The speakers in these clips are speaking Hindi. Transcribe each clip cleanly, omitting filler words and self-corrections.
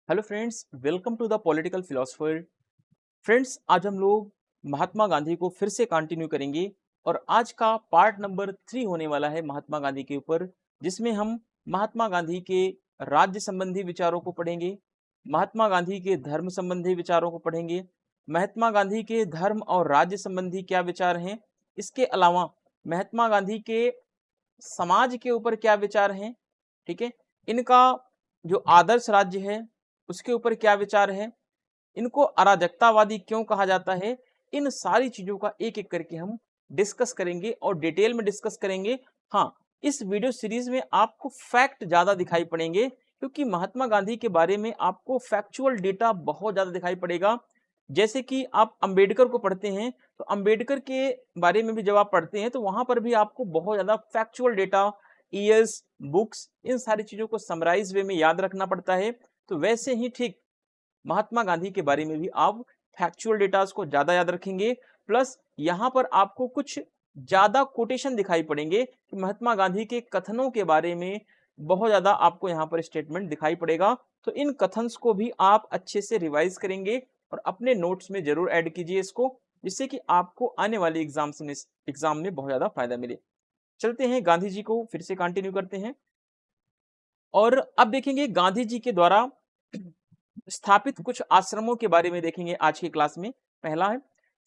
Hello friends, welcome to the political philosopher. Friends, आज हम लोग महात्मा गांधी को फिर से कंटिन्यू करेंगे और आज का पार्ट नंबर 3 होने वाला है महात्मा गांधी के ऊपर, जिसमें हम महात्मा गांधी के राज्य संबंधी विचारों को पढ़ेंगे, महात्मा गांधी के धर्म संबंधी विचारों को पढ़ेंगे, महात्मा गांधी के धर्म और राज्य संबंधी क्या विचार हैं, इसके अलावा महात्मा गांधी के समाज के ऊपर क्या विचार हैं, ठीक है, इनका जो आदर्श राज्य है उसके ऊपर क्या विचार है, इनको अराजकतावादी क्यों कहा जाता है। इन सारी चीजों का एक एक करके हम डिस्कस करेंगे और डिटेल में डिस्कस करेंगे। हाँ, इस वीडियो सीरीज में आपको फैक्ट ज्यादा दिखाई पड़ेंगे क्योंकि महात्मा गांधी के बारे में आपको फैक्चुअल डेटा बहुत ज्यादा दिखाई पड़ेगा। जैसे कि आप अंबेडकर को पढ़ते हैं तो अंबेडकर के बारे में भी जब आप पढ़ते हैं तो वहां पर भी आपको बहुत ज्यादा फैक्चुअल डेटा, ईयर्स, बुक्स, इन सारी चीजों को समराइज वे में याद रखना पड़ता है। तो वैसे ही ठीक महात्मा गांधी के बारे में भी आप फैक्चुअल डेटास को ज्यादा याद रखेंगे, प्लस यहाँ पर आपको कुछ ज्यादा कोटेशन दिखाई पड़ेंगे कि महात्मा गांधी के कथनों के बारे में बहुत ज्यादा आपको यहाँ पर स्टेटमेंट दिखाई पड़ेगा। तो इन कथन्स को भी आप अच्छे से रिवाइज करेंगे और अपने नोट्स में जरूर ऐड कीजिए इसको, जिससे कि आपको आने वाले एग्जाम में बहुत ज्यादा फायदा मिले। चलते हैं, गांधी जी को फिर से कंटिन्यू करते हैं और अब देखेंगे गांधी जी के द्वारा स्थापित कुछ आश्रमों के बारे में देखेंगे आज की क्लास में। पहला है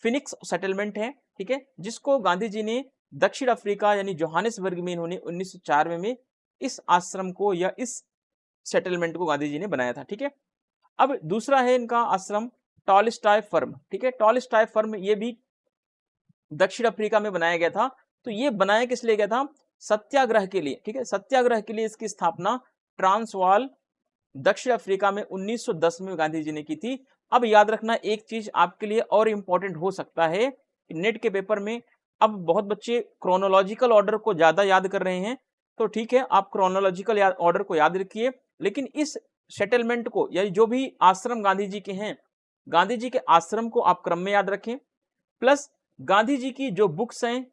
फिनिक्स सेटलमेंट है, ठीक है, जिसको गांधी जी ने दक्षिण अफ्रीका यानी जोहानिसबर्ग में इन्होंने 1904 में इस आश्रम को या इस सेटलमेंट को गांधी जी ने बनाया था, ठीक है। अब दूसरा है इनका आश्रम टॉलस्टॉय फर्म, ठीक है, टॉलस्टॉय फर्म ये भी दक्षिण अफ्रीका में बनाया गया था। तो ये बनाया किस लिए गया था? सत्याग्रह के लिए, ठीक है, सत्याग्रह के लिए इसकी स्थापना ट्रांसवाल दक्षिण अफ्रीका में 1910 में गांधी जी ने की थी। अब याद रखना एक चीज आपके लिए और इंपॉर्टेंट हो सकता है, नेट के पेपर में अब बहुत बच्चे क्रोनोलॉजिकल ऑर्डर को ज्यादा याद कर रहे हैं, तो ठीक है, आप क्रोनोलॉजिकल ऑर्डर को याद रखिए, लेकिन इस सेटलमेंट को यानी जो भी आश्रम गांधी जी के हैं, गांधी जी के आश्रम को आप क्रम में याद रखें, प्लस गांधी जी की जो बुक्स हैं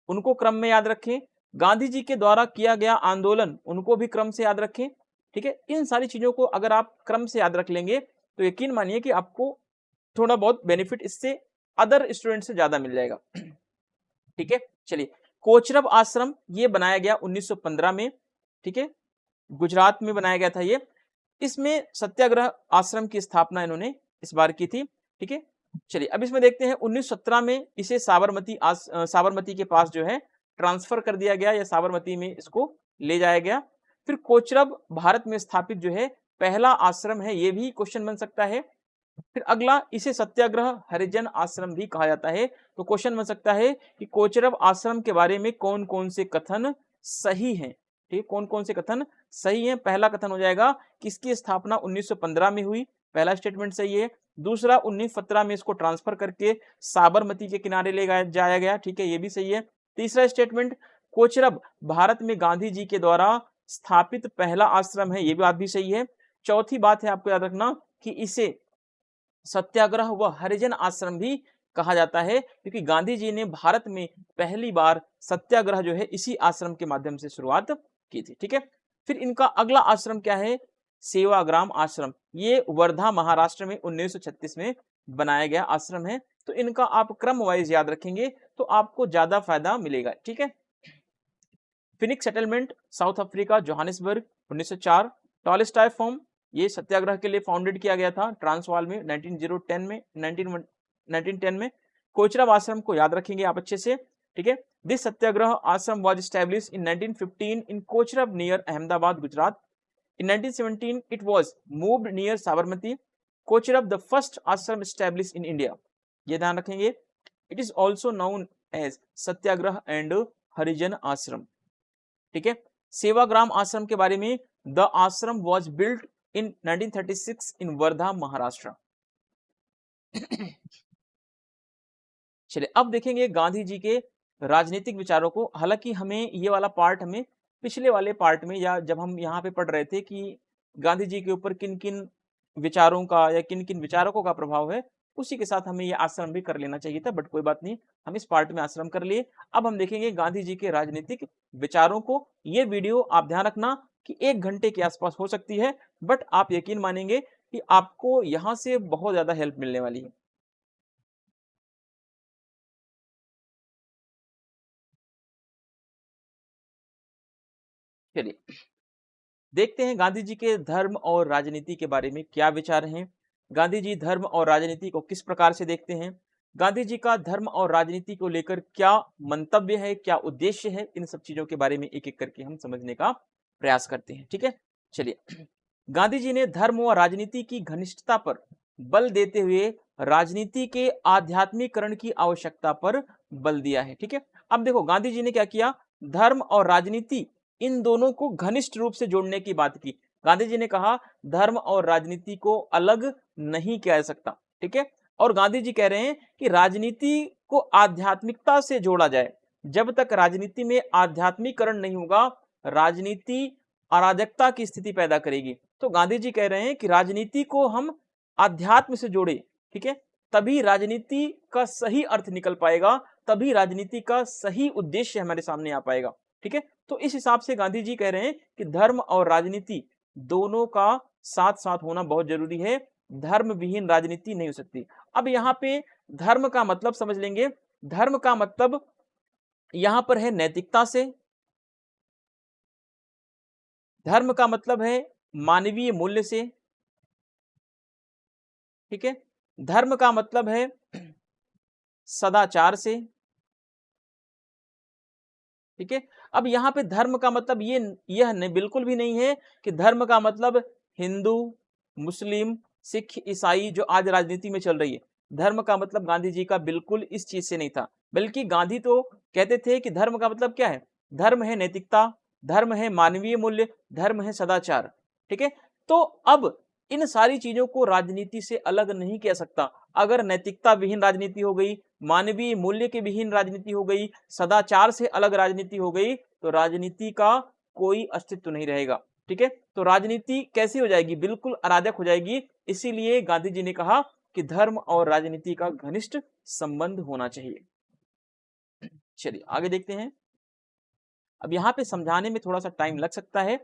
उनको क्रम में याद रखें, गांधी जी के द्वारा किया गया आंदोलन उनको भी क्रम से याद रखें, ठीक है। इन सारी चीजों को अगर आप क्रम से याद रख लेंगे तो यकीन मानिए कि आपको थोड़ा बहुत बेनिफिट इससे अदर स्टूडेंट से ज्यादा मिल जाएगा, ठीक है। चलिए, कोचरब आश्रम ये बनाया गया 1915 में, ठीक है, गुजरात में बनाया गया था ये। इसमें सत्याग्रह आश्रम की स्थापना इन्होंने इस बार की थी, ठीक है। चलिए, अब इसमें देखते हैं 1917 में इसे साबरमती के पास जो है ट्रांसफर कर दिया गया या साबरमती में इसको ले जाया गया। फिर कोचरब भारत में स्थापित जो है पहला आश्रम है, ये भी क्वेश्चन बन सकता है। फिर अगला, इसे सत्याग्रह हरिजन आश्रम भी कहा जाता है। तो क्वेश्चन बन सकता है कि कोचरब आश्रम के बारे में कौन कौन से कथन सही हैं, ठीक, कौन कौन से कथन सही हैं। पहला कथन हो जाएगा कि इसकी स्थापना 1915 में हुई, पहला स्टेटमेंट सही है। दूसरा, 1917 में इसको ट्रांसफर करके साबरमती के किनारे ले जाया गया, ठीक है, ये भी सही है। तीसरा स्टेटमेंट, कोचरब भारत में गांधी जी के द्वारा स्थापित पहला आश्रम है, ये बात भी सही है। चौथी बात है आपको याद रखना कि इसे सत्याग्रह व हरिजन आश्रम भी कहा जाता है क्योंकि गांधी जी ने भारत में पहली बार सत्याग्रह जो है इसी आश्रम के माध्यम से शुरुआत की थी, ठीक है। फिर इनका अगला आश्रम क्या है? सेवाग्राम आश्रम, ये वर्धा महाराष्ट्र में 1936 में बनाया गया आश्रम है। तो इनका आप क्रम वाइज याद रखेंगे तो आपको ज्यादा फायदा मिलेगा, ठीक है। Phoenix settlement south Africa Johannesburg 1904। Tolstoy form ये सत्याग्रह के लिए फाउंडेड किया गया था ट्रांसवाल में 1910 में। कोचरब आश्रम को याद रखेंगे आप अच्छे से, ठीक है। दिस सत्याग्रह आश्रम was established in 1915 in Kochrab near Ahmedabad Gujarat. In 1917 it was moved near Sabarmati. Kochirab the first ashram established in India. ये ध्यान रखेंगे। It is also known as Satyagraha and हरिजन आश्रम, ठीक है। सेवाग्राम आश्रम के बारे में, द आश्रम वॉज बिल्ट इन 1936 इन वर्धा महाराष्ट्र। चलिए, अब देखेंगे गांधी जी के राजनीतिक विचारों को। हालांकि हमें ये वाला पार्ट हमें पिछले वाले पार्ट में या जब हम यहाँ पे पढ़ रहे थे कि गांधी जी के ऊपर किन किन विचारों का या किन किन विचारकों का प्रभाव है, उसी के साथ हमें ये आश्रम भी कर लेना चाहिए था, बट कोई बात नहीं, हम इस पार्ट में आश्रम कर लिए। अब हम देखेंगे गांधी जी के राजनीतिक विचारों को। ये वीडियो आप ध्यान रखना कि 1 घंटे के आसपास हो सकती है, बट आप यकीन मानेंगे कि आपको यहाँ से बहुत ज़्यादा हेल्प मिलने वाली है। चलिए, देखते हैं गांधी जी के धर्म और राजनीति के बारे में क्या विचार हैं। गांधी जी धर्म और राजनीति को किस प्रकार से देखते हैं, गांधी जी का धर्म और राजनीति को लेकर क्या मंतव्य है, क्या उद्देश्य है, इन सब चीजों के बारे में एक एक करके हम समझने का प्रयास करते हैं। ठीक है, चलिए। गांधी जी ने धर्म व राजनीति की घनिष्ठता पर बल देते हुए राजनीति के आध्यात्मिकरण की आवश्यकता पर बल दिया है। ठीक है, अब देखो गांधी जी ने क्या किया, धर्म और राजनीति इन दोनों को घनिष्ठ रूप से जोड़ने की बात की। गांधी जी ने कहा धर्म और राजनीति को अलग नहीं किया जा सकता। ठीक है, और गांधी जी कह रहे हैं कि राजनीति को आध्यात्मिकता से जोड़ा जाए। जब तक राजनीति में आध्यात्मिकरण नहीं होगा, राजनीति अराजकता की स्थिति पैदा करेगी। तो गांधी जी कह रहे हैं कि राजनीति को हम अध्यात्म से जोड़े। ठीक है, तभी राजनीति का सही अर्थ निकल पाएगा, तभी राजनीति का सही उद्देश्य हमारे सामने आ पाएगा। ठीक है, तो इस हिसाब से गांधी जी कह रहे हैं कि धर्म और राजनीति दोनों का साथ साथ होना बहुत जरूरी है, धर्म विहीन राजनीति नहीं हो सकती। अब यहाँ पे धर्म का मतलब समझ लेंगे। धर्म का मतलब यहां पर है नैतिकता से, धर्म का मतलब है मानवीय मूल्य से। ठीक है, धर्म का मतलब है सदाचार से। ठीक है, अब यहाँ पे धर्म का मतलब यह बिल्कुल भी नहीं है कि धर्म का मतलब हिंदू, मुस्लिम, सिख, ईसाई जो आज राजनीति में चल रही है। धर्म का मतलब गांधी जी का बिल्कुल इस चीज से नहीं था, बल्कि गांधी तो कहते थे कि धर्म का मतलब क्या है, धर्म है नैतिकता, धर्म है मानवीय मूल्य, धर्म है सदाचार। ठीक है, तो अब इन सारी चीजों को राजनीति से अलग नहीं किया सकता। अगर नैतिकता विहीन राजनीति हो गई, मानवीय मूल्य के विहीन राजनीति हो गई, सदाचार से अलग राजनीति हो गई, तो राजनीति का कोई अस्तित्व नहीं रहेगा। ठीक है, तो राजनीति कैसी हो जाएगी, बिल्कुल अराजक हो जाएगी। इसीलिए गांधी जी ने कहा कि धर्म और राजनीति का घनिष्ठ संबंध होना चाहिए। चलिए आगे देखते हैं। अब यहाँ पे समझाने में थोड़ा सा टाइम लग सकता है,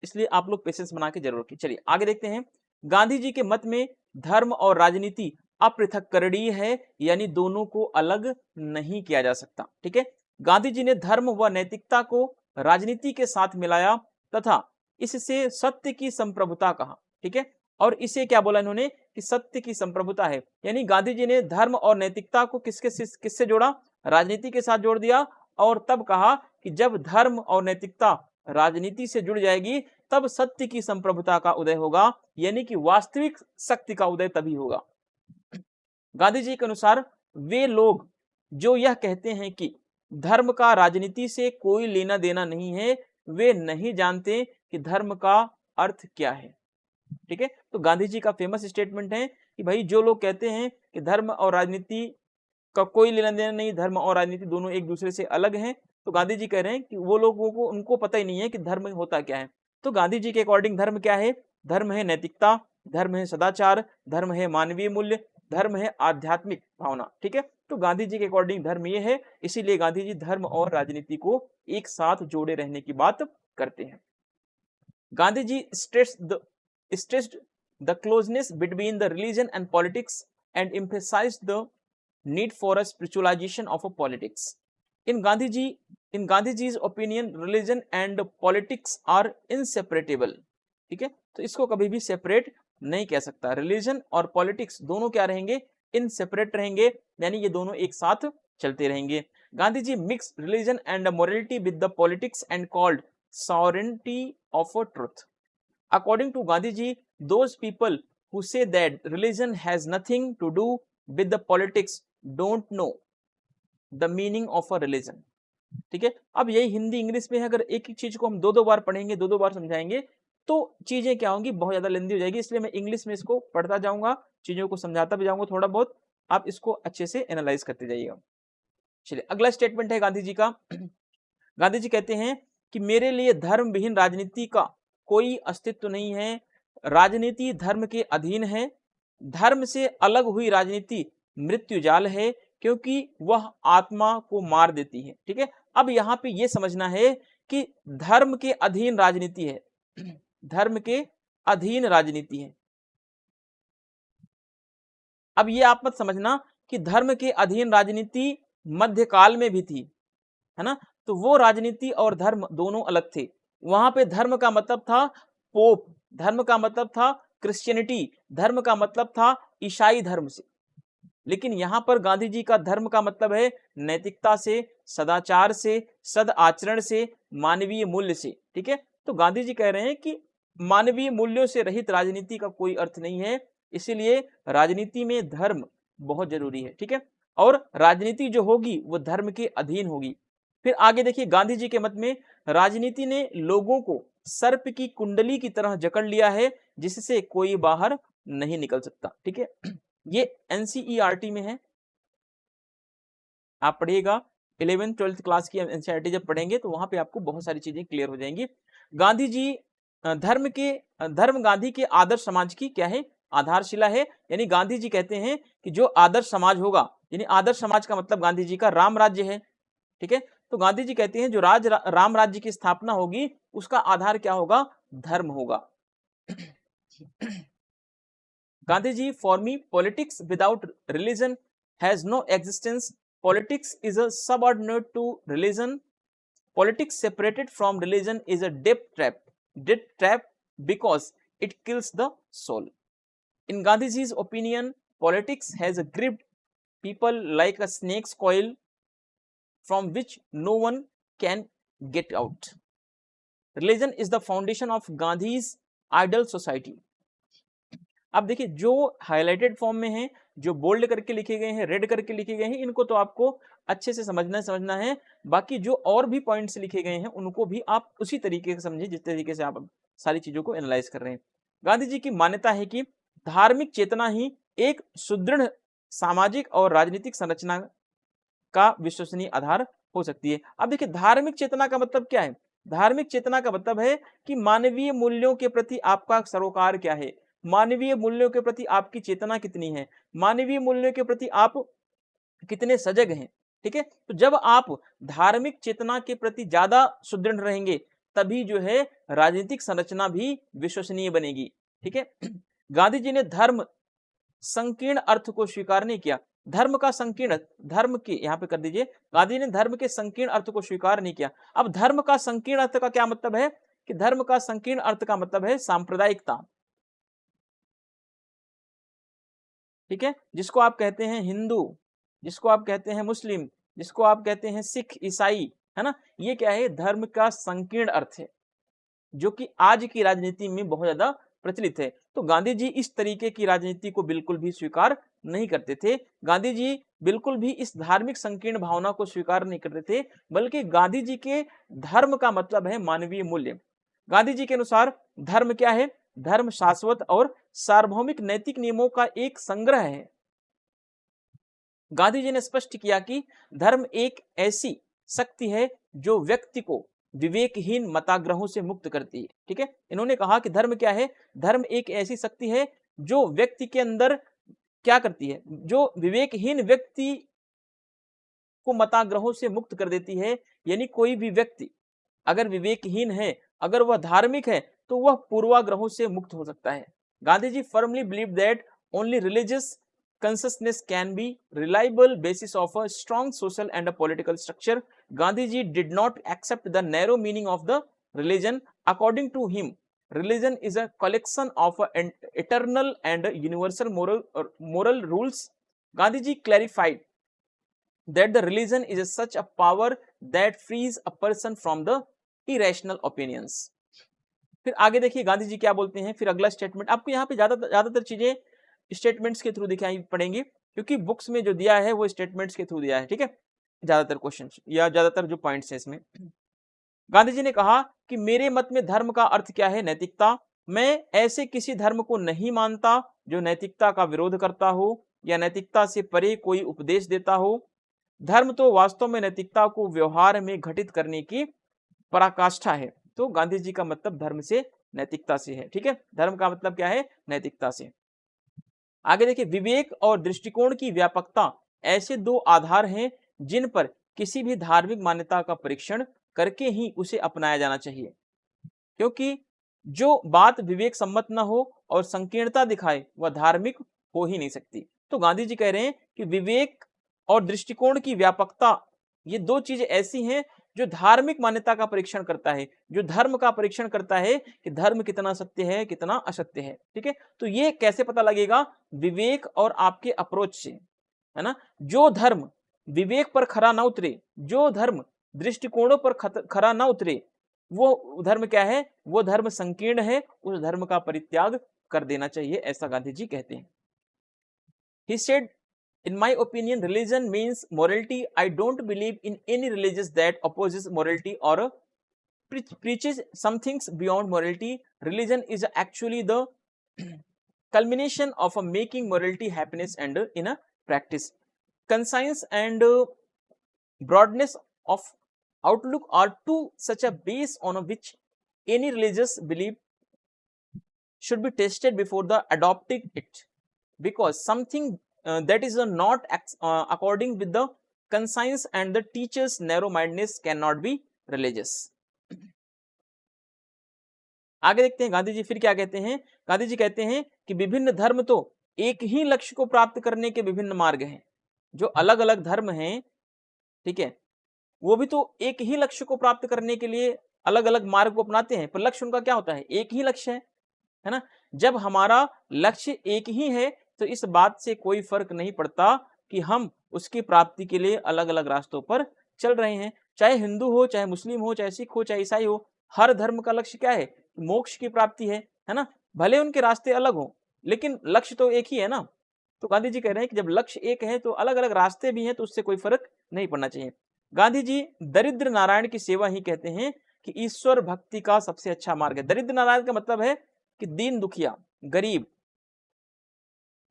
इसलिए आप लोग पेशेंस बना के जरूर रखिए। चलिए आगे देखते हैं। गांधी जी के मत में धर्म और राजनीति अपृथककरणीय है, यानी दोनों को अलग नहीं किया जा सकता। ठीक है, गांधी जी ने धर्म व नैतिकता को राजनीति के साथ मिलाया तथा इससे सत्य की संप्रभुता कहा। ठीक है, और इसे क्या बोला इन्होंने कि सत्य की संप्रभुता है, यानी गांधी जी ने धर्म और नैतिकता को किससे जोड़ा, राजनीति के साथ जोड़ दिया, और तब कहा कि जब धर्म और नैतिकता राजनीति से जुड़ जाएगी तब सत्य की संप्रभुता का उदय होगा, यानी कि वास्तविक शक्ति का उदय तभी होगा। गांधी जी के अनुसार वे लोग जो यह कहते हैं कि धर्म का राजनीति से कोई लेना देना नहीं है, वे नहीं जानते कि धर्म का अर्थ क्या है। ठीक है, तो गांधी जी का फेमस स्टेटमेंट है कि भाई जो लोग कहते हैं कि धर्म और राजनीति का कोई लेना देना नहीं, धर्म और राजनीति दोनों एक दूसरे से अलग हैं, तो गांधी जी कह रहे हैं कि वो लोगों को उनको पता ही नहीं है कि धर्म होता क्या है। तो गांधी जी के अकॉर्डिंग धर्म क्या है, धर्म है नैतिकता, धर्म है सदाचार, धर्म है मानवीय मूल्य, धर्म है आध्यात्मिक भावना। ठीक है, तो गांधी जी के अकॉर्डिंग धर्म ये है, इसीलिए गांधी जी धर्म और राजनीति को एक साथ जोड़े रहने की बात करते हैं। गांधी जी stressed the closeness between the religion and politics and emphasized the need for a spiritualization of a politics. In Gandhiji's opinion, religion and politics are inseparable. ठीक है, तो इसको कभी भी सेपरेट नहीं कह सकता। रिलीजन और पॉलिटिक्स दोनों क्या रहेंगे, इनसेपरेट रहेंगे, यानी ये दोनों एक साथ चलते रहेंगे। Gandhi ji mix religion and morality with the politics and called sovereignty of a truth. According to Gandhi ji, those people who say that religion has nothing to do with the politics don't know the meaning of a religion. ठीक है, अब यही हिंदी इंग्लिश में है, अगर एक ही चीज को हम दो दो बार पढ़ेंगे, दो दो बार समझाएंगे, तो चीजें क्या होंगी, बहुत ज्यादा लेंदी हो जाएगी। इसलिए मैं इंग्लिश में इसको पढ़ता जाऊंगा, चीजों को समझाता भी जाऊंगा थोड़ा बहुत, आप इसको अच्छे से एनालाइज करते जाइएगा। चलिए अगला स्टेटमेंट है गांधी जी का। गांधी जी कहते हैं कि मेरे लिए धर्म विहीन राजनीति का कोई अस्तित्व नहीं है, राजनीति धर्म के अधीन है, धर्म से अलग हुई राजनीति मृत्युजाल है, क्योंकि वह आत्मा को मार देती है। ठीक है, अब यहाँ पे ये समझना है कि धर्म के अधीन राजनीति है, धर्म के अधीन राजनीति है। अब ये आप मत समझना कि धर्म के अधीन राजनीति मध्यकाल में भी थी, है ना, तो वो राजनीति और धर्म दोनों अलग थे। वहां पे धर्म का मतलब था पोप, धर्म का मतलब था क्रिश्चियनिटी, धर्म का मतलब था ईसाई धर्म से। लेकिन यहाँ पर गांधी जी का धर्म का मतलब है नैतिकता से, सदाचार से, सद आचरण से, मानवीय मूल्य से। ठीक है, तो गांधी जी कह रहे हैं कि मानवीय मूल्यों से रहित राजनीति का कोई अर्थ नहीं है, इसीलिए राजनीति में धर्म बहुत जरूरी है। ठीक है, और राजनीति जो होगी वो धर्म के अधीन होगी। फिर आगे देखिए, गांधी जी के मत में राजनीति ने लोगों को सर्प की कुंडली की तरह जकड़ लिया है, जिससे कोई बाहर नहीं निकल सकता। ठीक है, ये एनसीईआरटी में है, आप पढ़िएगा 11th 12th क्लास की एनसीईआरटी जब पढ़ेंगे तो वहां पे आपको बहुत सारी चीजें क्लियर हो जाएंगी। गांधी जी धर्म गांधी के आदर्श समाज की क्या है, आधारशिला है। यानी गांधी जी कहते हैं कि जो आदर्श समाज होगा, यानी आदर्श समाज का मतलब गांधी जी का राम राज्य है। ठीक है, तो गांधी जी कहते हैं जो राम राज्य की स्थापना होगी उसका आधार क्या होगा, धर्म होगा। Gandhi ji, for me politics without religion has no existence, politics is a subordinate to religion, politics separated from religion is a death trap because it kills the soul. In Gandhiji's opinion, politics has gripped people like a snake's coil from which no one can get out. Religion is the foundation of Gandhi's ideal society. अब देखिए, जो हाईलाइटेड फॉर्म में है, जो बोल्ड करके लिखे गए हैं, रेड करके लिखे गए हैं, इनको तो आपको अच्छे से समझना है। बाकी जो और भी पॉइंट्स लिखे गए हैं उनको भी आप उसी तरीके से समझिए जिस तरीके से आप सारी चीजों को एनालाइज कर रहे हैं। गांधी जी की मान्यता है कि धार्मिक चेतना ही एक सुदृढ़ सामाजिक और राजनीतिक संरचना का विश्वसनीय आधार हो सकती है। अब देखिए, धार्मिक चेतना का मतलब क्या है, धार्मिक चेतना का मतलब है कि मानवीय मूल्यों के प्रति आपका सरोकार क्या है, मानवीय मूल्यों के प्रति आपकी चेतना कितनी है, मानवीय मूल्यों के प्रति आप कितने सजग हैं। ठीक है, तो जब आप धार्मिक चेतना के प्रति ज्यादा सुदृढ़ रहेंगे तभी जो है राजनीतिक संरचना भी विश्वसनीय बनेगी। ठीक है, गांधी जी ने धर्म संकीर्ण अर्थ को स्वीकार नहीं किया, धर्म का संकीर्ण, धर्म के यहां पे कर दीजिए, गांधी ने धर्म के संकीर्ण अर्थ को स्वीकार नहीं किया। अब धर्म का संकीर्ण अर्थ का क्या मतलब है, कि धर्म का संकीर्ण अर्थ का मतलब है सांप्रदायिकता। ठीक है, जिसको आप कहते हैं हिंदू, जिसको आप कहते हैं मुस्लिम, जिसको आप कहते हैं सिख, ईसाई, है ना, ये क्या है, धर्म का संकीर्ण अर्थ है, जो कि आज की राजनीति में बहुत ज्यादा प्रचलित है। तो गांधी जी इस तरीके की राजनीति को बिल्कुल भी स्वीकार नहीं करते थे। गांधी जी बिल्कुल भी इस धार्मिक संकीर्ण भावना को स्वीकार नहीं करते थे, बल्कि गांधी जी के धर्म का मतलब है मानवीय मूल्य। गांधी जी के अनुसार धर्म क्या है, धर्म शाश्वत और सार्वभौमिक नैतिक नियमों का एक संग्रह है। गांधी जी ने स्पष्ट किया कि धर्म एक ऐसी शक्ति है जो व्यक्ति को विवेकहीन मताग्रहों से मुक्त करती है। ठीक है, इन्होंने कहा कि धर्म क्या है, धर्म एक ऐसी शक्ति है जो व्यक्ति के अंदर क्या करती है, जो विवेकहीन व्यक्ति को मताग्रहों से मुक्त कर देती है। यानी कोई भी व्यक्ति अगर विवेकहीन है, अगर वह धार्मिक है, तो वह पूर्वाग्रहों से मुक्त हो सकता है। Gandhi ji firmly believe that only religious consciousness can be reliable basis of a strong social and a political structure. Gandhi ji did not accept the narrow meaning of the religion. According to him, religion is a collection of eternal and universal moral rules. Gandhi ji clarified that the religion is such a power that frees a person from the irrational opinions. फिर आगे देखिए गांधी जी क्या बोलते हैं। फिर अगला स्टेटमेंट, आपको यहाँ पे ज्यादातर चीजें स्टेटमेंट्स के थ्रू दिखाई पड़ेंगी, क्योंकि बुक्स में जो दिया है वो स्टेटमेंट्स के थ्रू दिया है। ठीक है, ज्यादातर क्वेश्चंस या ज्यादातर जो पॉइंट्स हैं इसमें। गांधी जी ने कहा कि मेरे मत में धर्म का अर्थ क्या है, नैतिकता। मैं ऐसे किसी धर्म को नहीं मानता जो नैतिकता का विरोध करता हो या नैतिकता से परे कोई उपदेश देता हो। धर्म तो वास्तव में नैतिकता को व्यवहार में घटित करने की पराकाष्ठा है। तो गांधी जी का मतलब धर्म से नैतिकता से है। ठीक है, धर्म का मतलब क्या है, नैतिकता से। आगे देखिए, विवेक और दृष्टिकोण की व्यापकता ऐसे दो आधार हैं जिन पर किसी भी धार्मिक मान्यता का परीक्षण करके ही उसे अपनाया जाना चाहिए। क्योंकि जो बात विवेक सम्मत न हो और संकीर्णता दिखाए वह धार्मिक हो ही नहीं सकती। तो गांधी जी कह रहे हैं कि विवेक और दृष्टिकोण की व्यापकता, ये दो चीजें ऐसी हैं जो धार्मिक मान्यता का परीक्षण करता है, जो धर्म का परीक्षण करता है कि धर्म कितना सत्य है, कितना असत्य है। ठीक है, तो ये कैसे पता लगेगा? विवेक और आपके अप्रोच से, है ना। जो धर्म विवेक पर खरा ना उतरे, जो धर्म दृष्टिकोणों पर खरा ना उतरे, वो धर्म क्या है? वो धर्म संकीर्ण है, उस धर्म का परित्याग कर देना चाहिए, ऐसा गांधी जी कहते हैं। He said, in my opinion, religion means morality. I don't believe in any religion that opposes morality or preaches some things beyond morality. Religion is actually the culmination of a making morality happiness and in a practice. Conscience and broadness of outlook are two such a base on which any religious belief should be tested before the adopting it, because something that is not according with the conscience and the teacher's narrow mindedness cannot be religious. आगे देखते हैं गांधी जी फिर क्या कहते हैं। गांधी जी कहते हैं कि विभिन्न धर्म तो एक ही लक्ष्य को प्राप्त करने के विभिन्न मार्ग हैं। जो अलग अलग धर्म हैं, ठीक है, वो भी तो एक ही लक्ष्य को प्राप्त करने के लिए अलग अलग मार्ग को अपनाते हैं, पर लक्ष्य उनका क्या होता है? एक ही लक्ष्य है ना। जब हमारा लक्ष्य एक ही है तो इस बात से कोई फर्क नहीं पड़ता कि हम उसकी प्राप्ति के लिए अलग अलग रास्तों पर चल रहे हैं। चाहे हिंदू हो, चाहे मुस्लिम हो, चाहे सिख हो, चाहे ईसाई हो, हर धर्म का लक्ष्य क्या है? मोक्ष की प्राप्ति है ना। भले उनके रास्ते अलग हो, लेकिन लक्ष्य तो एक ही है ना। तो गांधी जी कह रहे हैं कि जब लक्ष्य एक है तो अलग अलग रास्ते भी हैं, तो उससे कोई फर्क नहीं पड़ना चाहिए। गांधी जी दरिद्र नारायण की सेवा ही कहते हैं कि ईश्वर भक्ति का सबसे अच्छा मार्ग है। दरिद्र नारायण का मतलब है कि दीन दुखिया, गरीब,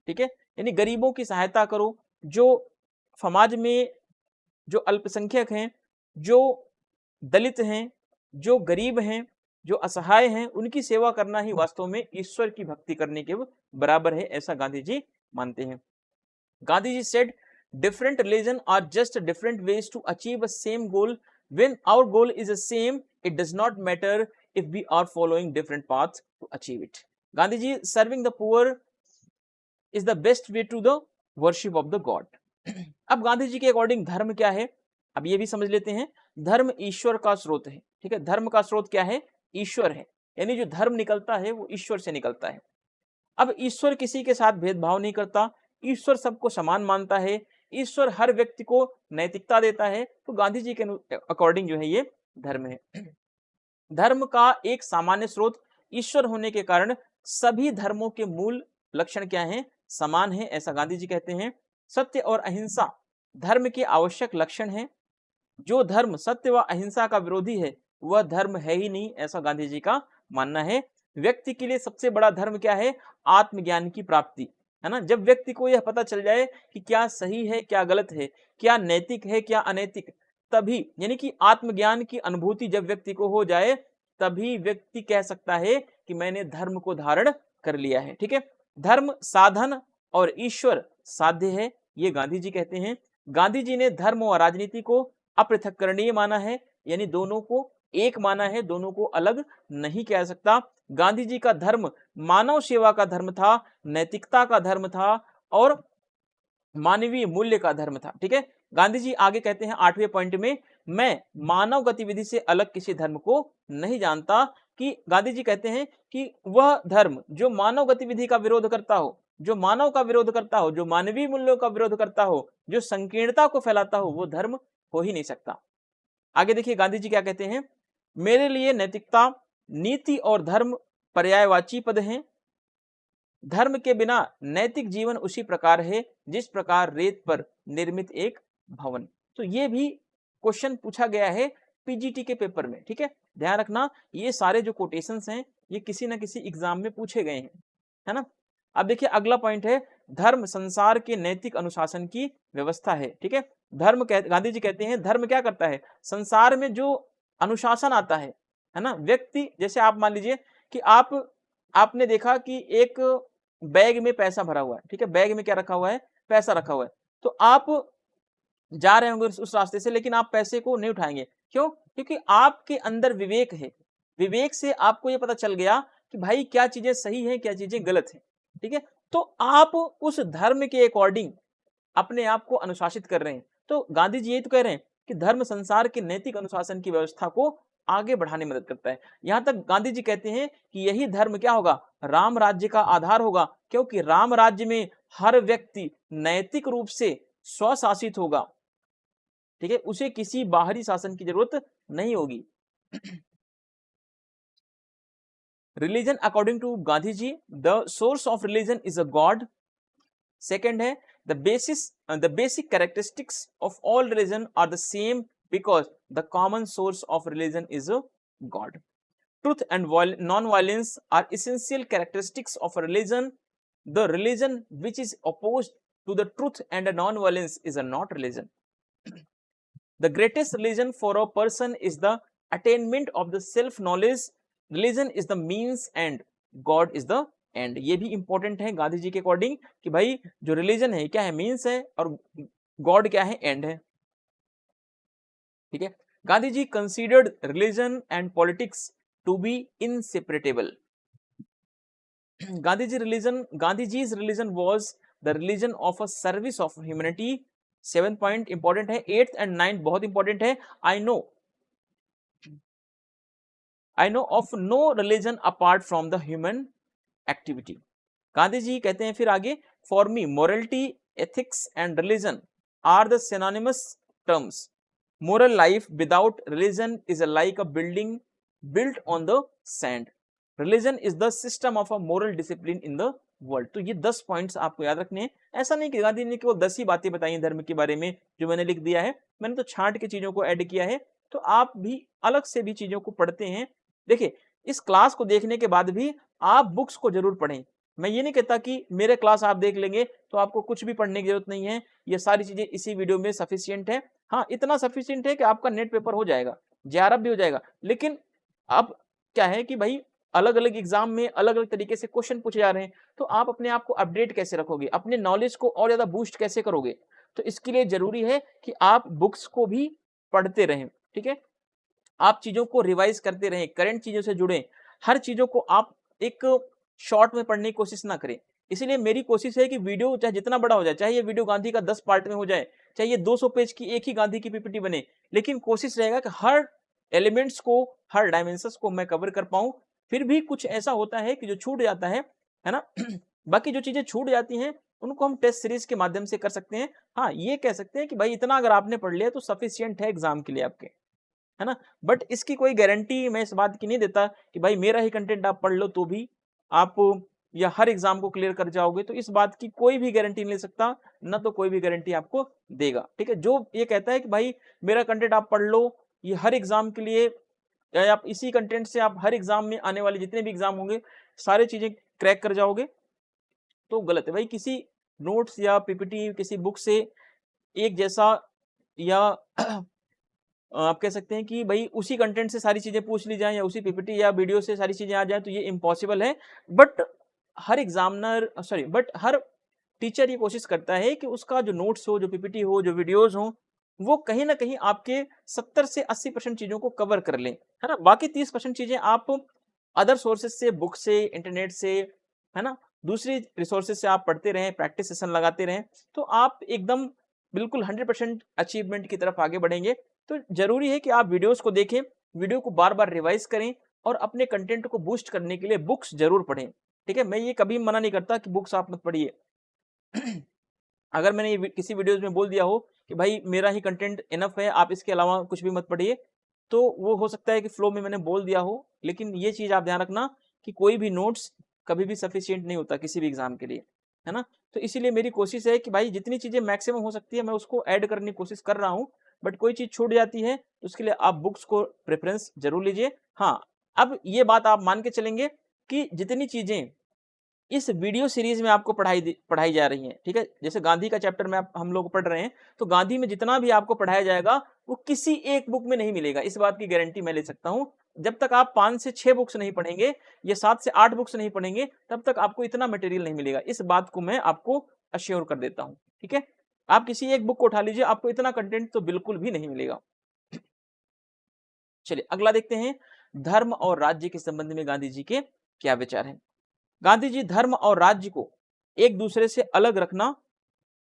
ठीक है, यानी गरीबों की सहायता करो। जो समाज में जो अल्पसंख्यक हैं, जो दलित हैं, जो गरीब हैं, जो असहाय हैं, उनकी सेवा करना ही वास्तव में ईश्वर की भक्ति करने के बराबर है, ऐसा गांधी जी मानते हैं। गांधी जी said, different religion are just different ways to achieve a same goal. When our goal is the same, it does not matter if we are following different paths to achieve it. Gandhi ji, serving the poor is the best way to the worship of the God. अब गांधी जी के अकॉर्डिंग धर्म क्या है, अब ये भी समझ लेते हैं। धर्म ईश्वर का स्रोत है, ठीक है। धर्म का स्रोत क्या है? ईश्वर है, यानी जो धर्म निकलता है वो ईश्वर से निकलता है। अब ईश्वर किसी के साथ भेदभाव नहीं करता, ईश्वर सबको समान मानता है, ईश्वर हर व्यक्ति को नैतिकता देता है। तो गांधी जी के अकॉर्डिंग जो है ये धर्म है। धर्म का एक सामान्य स्रोत ईश्वर होने के कारण सभी धर्मों के मूल लक्षण क्या हैं? समान है, ऐसा गांधी जी कहते हैं। सत्य और अहिंसा धर्म के आवश्यक लक्षण हैं। जो धर्म सत्य व अहिंसा का विरोधी है वह धर्म है ही नहीं, ऐसा गांधी जी का मानना है। व्यक्ति के लिए सबसे बड़ा धर्म क्या है? आत्मज्ञान की प्राप्ति, है ना। जब व्यक्ति को यह पता चल जाए कि क्या सही है, क्या गलत है, क्या नैतिक है, क्या अनैतिक, तभी, यानी कि आत्मज्ञान की अनुभूति जब व्यक्ति को हो जाए, तभी व्यक्ति कह सकता है कि मैंने धर्म को धारण कर लिया है, ठीक है। धर्म साधन और ईश्वर साध्य है, ये गांधी जी कहते हैं। गांधी जी ने धर्म और राजनीति को अपृथककरणीय माना है, यानी दोनों को एक माना है, दोनों को अलग नहीं कह सकता। गांधी जी का धर्म मानव सेवा का धर्म था, नैतिकता का धर्म था और मानवीय मूल्य का धर्म था, ठीक है। गांधी जी आगे कहते हैं 8वें पॉइंट में, मैं मानव गतिविधि से अलग किसी धर्म को नहीं जानता। कि गांधी जी कहते हैं कि वह धर्म जो मानव गतिविधि का विरोध करता हो, जो मानव का विरोध करता हो, जो मानवीय मूल्यों का विरोध करता हो, जो संकीर्णता को फैलाता हो, वो धर्म हो ही नहीं सकता। आगे देखिए गांधी जी क्या कहते हैं, मेरे लिए नैतिकता, नीति और धर्म पर्यायवाची पद हैं। धर्म के बिना नैतिक जीवन उसी प्रकार है जिस प्रकार रेत पर निर्मित एक भवन। तो ये भी क्वेश्चन पूछा गया है पीजीटी के पेपर में, ठीक है। ध्यान रखना, ये सारे जो कोटेशंस हैं ये किसी ना किसी एग्जाम में पूछे गए हैं, है ना। अब देखिए अगला पॉइंट है, धर्म संसार के नैतिक अनुशासन की व्यवस्था है, ठीक है। गांधी जी कहते हैं धर्म क्या करता है? संसार में जो अनुशासन आता है ना। व्यक्ति, जैसे आप मान लीजिए कि आपने देखा कि एक बैग में पैसा भरा हुआ है, ठीक है। बैग में क्या रखा हुआ है? पैसा रखा हुआ है। तो आप जा रहे होंगे उस रास्ते से, लेकिन आप पैसे को नहीं उठाएंगे। क्यों? क्योंकि आपके अंदर विवेक है, विवेक से आपको ये पता चल गया कि भाई क्या चीजें सही हैं, क्या चीजें गलत हैं, ठीक है। तो आप उस धर्म के अकॉर्डिंग अपने आप को अनुशासित कर रहे हैं। तो गांधी जी यही तो कह रहे हैं कि धर्म संसार के नैतिक अनुशासन की व्यवस्था को आगे बढ़ाने में मदद करता है। यहां तक गांधी जी कहते हैं कि यही धर्म क्या होगा, राम राज्य का आधार होगा, क्योंकि राम राज्य में हर व्यक्ति नैतिक रूप से स्वशासित होगा, ठीक है, उसे किसी बाहरी शासन की जरूरत नहीं होगी। Religion according to Gandhi ji, the source of religion is a God. Second है the basic characteristics of all religion are the same because the common source of religion is a God. Truth and non-violence are essential characteristics of a religion. The religion which is opposed to the truth and non-violence is a not religion. The greatest religion for a person is the attainment of the self knowledge. Religion is the means and God is the end. ये भी इंपॉर्टेंट है गांधी जी के अकॉर्डिंग कि भाई जो रिलीजन है क्या है, मीन्स है, और गॉड क्या है, एंड है, ठीक है। Gandhi ji considered religion and politics to be inseparable. गांधीजी's religion was the religion of a service of humanity. 7 point important है। 8th and 9th बहुत इंपॉर्टेंट है। I know of no religion apart from the human activity. Gandhi ji कहते हैं फिर आगे, for me morality, ethics and religion are the synonymous terms. Moral life without religion is like a building built on the sand. Religion is the system of a moral discipline in the world. तो ये 10 पॉइंट्स आपको याद रखने हैं। ऐसा नहीं कि गांधी ने केवल 10 ही बातें बताई हैं धर्म के बारे में जो मैंने लिख दिया है, मैंने तो छांट के चीजों को ऐड किया है, तो आप भी अलग से भी चीजों को पढ़ते हैं। देखिए, इस क्लास को देखने के बाद भी आप बुक्स को जरूर पढ़ें। मैं ये नहीं कहता कि मेरे क्लास आप देख लेंगे तो आपको कुछ भी पढ़ने की जरूरत नहीं है, ये सारी चीजें इसी वीडियो में सफिशिएंट है। हाँ, इतना सफिशिएंट है कि आपका नेट पेपर हो जाएगा, जेआरएफ भी हो जाएगा। लेकिन अब क्या है कि भाई अलग अलग एग्जाम में अलग अलग तरीके से क्वेश्चन पूछे जा रहे हैं, तो आप अपने आप को अपडेट कैसे रखोगे, अपने नॉलेज को और ज्यादा बूस्ट कैसे करोगे। तो इसके लिए जरूरी है कि आप बुक्स को भी पढ़ते रहें, ठीक है, आप चीजों को रिवाइज करते रहें, करंट चीजों से जुड़े, हर चीजों को आप एक शॉर्ट में पढ़ने की कोशिश ना करें। इसीलिए मेरी कोशिश है कि वीडियो चाहे जितना बड़ा हो जाए, चाहे ये वीडियो गांधी का 10 पार्ट में हो जाए, चाहे ये 200 पेज की एक ही गांधी की पीपीटी बने, लेकिन कोशिश रहेगा कि हर एलिमेंट्स को, हर डायमेंशंस को मैं कवर कर पाऊं। फिर भी कुछ ऐसा होता है कि जो छूट जाता है ना बाकी जो चीजें छूट जाती हैं उनको हम टेस्ट सीरीज के माध्यम से कर सकते हैं। हाँ, ये कह सकते हैं कि भाई इतना अगर आपने पढ़ लिया तो सफिशियंट है एग्जाम के लिए आपके, है ना। बट इसकी कोई गारंटी मैं इस बात की नहीं देता कि भाई मेरा ही कंटेंट आप पढ़ लो तो भी आप या हर एग्जाम को क्लियर कर जाओगे, तो इस बात की कोई भी गारंटी नहीं ले सकता, ना तो कोई भी गारंटी आपको देगा, ठीक है। जो ये कहता है कि भाई मेरा कंटेंट आप पढ़ लो, ये हर एग्जाम के लिए, या आप इसी कंटेंट से आप हर एग्जाम में आने वाले जितने भी एग्जाम होंगे सारे चीजें क्रैक कर जाओगे, तो गलत है भाई। किसी नोट्स या पीपीटी किसी बुक से एक जैसा, या आप कह सकते हैं कि भाई उसी कंटेंट से सारी चीजें पूछ ली जाएं या उसी पीपीटी या वीडियो से सारी चीजें आ जाएं, तो ये इम्पॉसिबल है। बट हर टीचर ये कोशिश करता है कि उसका जो नोट्स हो, जो पीपीटी हो, जो वीडियोस हो, वो कहीं ना कहीं आपके 70 से 80% चीजों को कवर कर लें, है ना। बाकी 30% चीजें आप अदर सोर्सेज से, बुक से, इंटरनेट से, है ना, दूसरी रिसोर्सेज से आप पढ़ते रहें, प्रैक्टिस सेशन लगाते रहें, तो आप एकदम बिल्कुल 100% अचीवमेंट की तरफ आगे बढ़ेंगे। तो जरूरी है कि आप वीडियोस को देखें, वीडियो को बार बार रिवाइज करें और अपने कंटेंट को बूस्ट करने के लिए बुक्स जरूर पढ़ें, ठीक है। मैं ये कभी मना नहीं करता कि बुक्स आप मत पढ़िए अगर मैंने ये किसी वीडियोस में बोल दिया हो कि भाई मेरा ही कंटेंट इनफ है, आप इसके अलावा कुछ भी मत पढ़िए, तो वो हो सकता है कि फ्लो में मैंने बोल दिया हो, लेकिन ये चीज आप ध्यान रखना कि कोई भी नोट्स कभी भी सफिशिएंट नहीं होता किसी भी एग्जाम के लिए, है ना। तो इसीलिए मेरी कोशिश है कि भाई जितनी चीजें मैक्सिमम हो सकती है मैं उसको ऐड करने की कोशिश कर रहा हूँ, बट कोई चीज छूट जाती है तो उसके लिए आप बुक्स को प्रेफरेंस जरूर लीजिए। हाँ, अब ये बात आप मान के चलेंगे कि जितनी चीजें इस वीडियो सीरीज में आपको पढ़ाई जा रही हैं, ठीक है, जैसे गांधी का चैप्टर में हम लोग पढ़ रहे हैं, तो गांधी में जितना भी आपको पढ़ाया जाएगा वो किसी एक बुक में नहीं मिलेगा, इस बात की गारंटी मैं ले सकता हूं। जब तक आप 5 से 6 बुक्स नहीं पढ़ेंगे या 7 से 8 बुक्स नहीं पढ़ेंगे तब तक आपको इतना मटेरियल नहीं मिलेगा, इस बात को मैं आपको अश्योर कर देता हूं, ठीक है। आप किसी एक बुक को उठा लीजिए, आपको इतना कंटेंट तो बिल्कुल भी नहीं मिलेगा। चलिए अगला देखते हैं। धर्म और राज्य के संबंध में गांधी जी के क्या विचार हैं। गांधी जी धर्म और राज्य को एक दूसरे से अलग रखना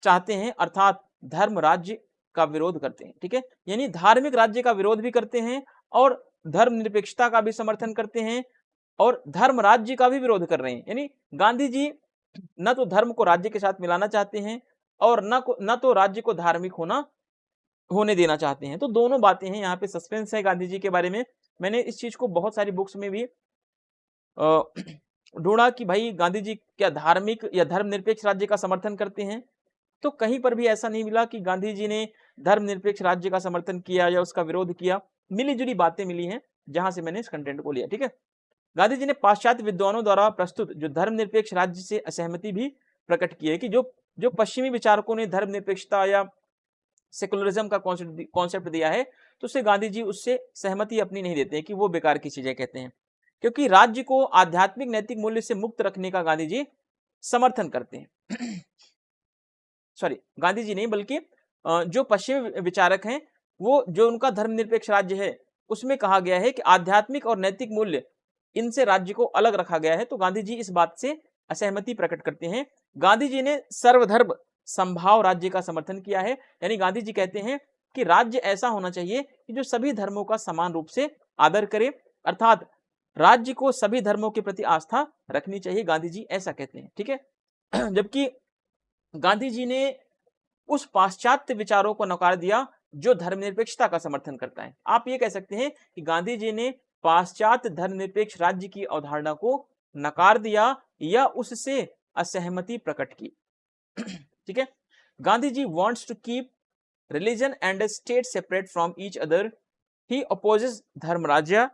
चाहते हैं, अर्थात धर्म राज्य का विरोध करते हैं। ठीक है, यानी धार्मिक राज्य का विरोध भी करते हैं और धर्मनिरपेक्षता का भी समर्थन करते हैं और धर्म राज्य का भी विरोध कर रहे हैं। यानी गांधी जी न तो धर्म को राज्य के साथ मिलाना चाहते हैं और न तो राज्य को धार्मिक होने देना चाहते हैं। तो दोनों बातें हैं, यहाँ पे सस्पेंस है गांधी जी के बारे में। मैंने इस चीज को बहुत सारी बुक्स में भी ढूंढा कि भाई गांधी जी क्या धार्मिक या धर्मनिरपेक्ष राज्य का समर्थन करते हैं, तो कहीं पर भी ऐसा नहीं मिला कि गांधी जी ने धर्मनिरपेक्ष राज्य का समर्थन किया या उसका विरोध किया। मिली जुली बातें मिली हैं जहां से मैंने इस कंटेंट को लिया। ठीक है, गांधी जी ने पाश्चात्य विद्वानों द्वारा प्रस्तुत जो धर्मनिरपेक्ष राज्य से असहमति भी प्रकट की है कि जो पश्चिमी विचारकों ने धर्मनिरपेक्षता या सेकुलरिज्म का कॉन्सेप्ट दिया है, तो उससे गांधी जी उससे सहमति अपनी नहीं देते हैं कि वो बेकार की चीजें कहते हैं, क्योंकि राज्य को आध्यात्मिक नैतिक मूल्य से मुक्त रखने का गांधी जी समर्थन करते हैं। सॉरी, गांधी जी नहीं बल्कि जो पश्चिमी विचारक हैं, वो जो उनका धर्मनिरपेक्ष राज्य है उसमें कहा गया है कि आध्यात्मिक और नैतिक मूल्य इनसे राज्य को अलग रखा गया है, तो गांधी जी इस बात से असहमति प्रकट करते हैं। गांधी जी ने सर्वधर्म संभाव राज्य का समर्थन किया है, यानी गांधी जी कहते हैं कि राज्य ऐसा होना चाहिए कि जो सभी धर्मों का समान रूप से आदर करे, अर्थात राज्य को सभी धर्मों के प्रति आस्था रखनी चाहिए, गांधी जी ऐसा कहते हैं। ठीक है, जबकि गांधी जी ने उस पाश्चात्य विचारों को नकार दिया जो धर्मनिरपेक्षता का समर्थन करता है। आप ये कह सकते हैं कि गांधी जी ने पाश्चात्य धर्मनिरपेक्ष राज्य की अवधारणा को नकार दिया या उससे असहमति प्रकट की। ठीक है, गांधी जी wants to keep religion and state separate from each other. He opposes dharma rajya.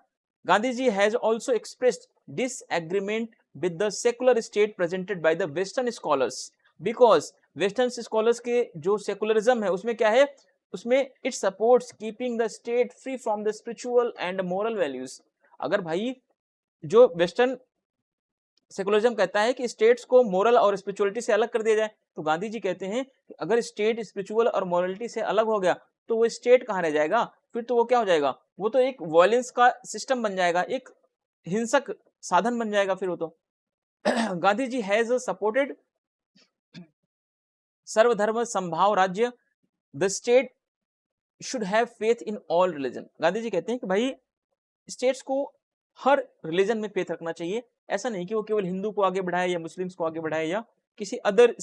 Gandhi ji has also expressed disagreement with the secular state presented by the western scholars, because western scholars के जो secularism है उसमें क्या है, उसमें it supports keeping the state free from the spiritual and moral values. अगर भाई जो वेस्टर्न सेकुलरिज्म कहता है कि स्टेट्स को मोरल और स्पिरिचुअलिटी से अलग कर दिया जाए, तो गांधी जी कहते हैं कि अगर स्टेट स्पिरिचुअल और मोरलिटी से अलग हो गया तो वो स्टेट कहाँ रह जाएगा, फिर तो वो क्या हो जाएगा, वो तो एक वायलेंस का सिस्टम बन जाएगा, एक हिंसक साधन बन जाएगा फिर वो तो। गांधी जी हैज सपोर्टेड सर्वधर्म संभाव राज्य, the state should have faith in all religion. Gandhi ji कहते हैं कि भाई स्टेट्स को हर रिलीजन में फेथ रखना चाहिए, ऐसा नहीं कि वो केवल हिंदू को आगे बढ़ाए या मुस्लिम्स को आगे बढ़ाए या किसी अदर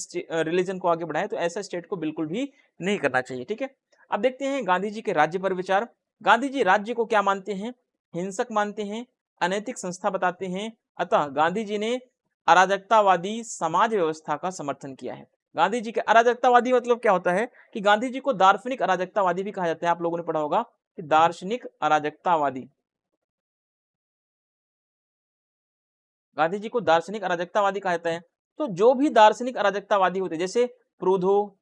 रिलीजन को आगे बढ़ाए, तो ऐसा स्टेट को बिल्कुल भी नहीं करना चाहिए। ठीक है, अब देखते हैं गांधी जी के राज्य पर विचार। गांधी जी राज्य को क्या मानते हैं, हिंसक मानते हैं, अनैतिक संस्था बताते हैं, अतः गांधी जी ने अराजकतावादी समाज व्यवस्था का समर्थन किया है। गांधी जी के अराजकतावादी मतलब क्या होता है कि गांधी जी को दार्शनिक अराजकतावादी भी कहा जाता है। आप लोगों ने पढ़ा होगा कि दार्शनिक अराजकतावादी, गांधी जी को दार्शनिक अराजकतावादी कहा जाता है। तो जो भी दार्शनिक अराजकतावादी होते हैं जैसे प्रूधो,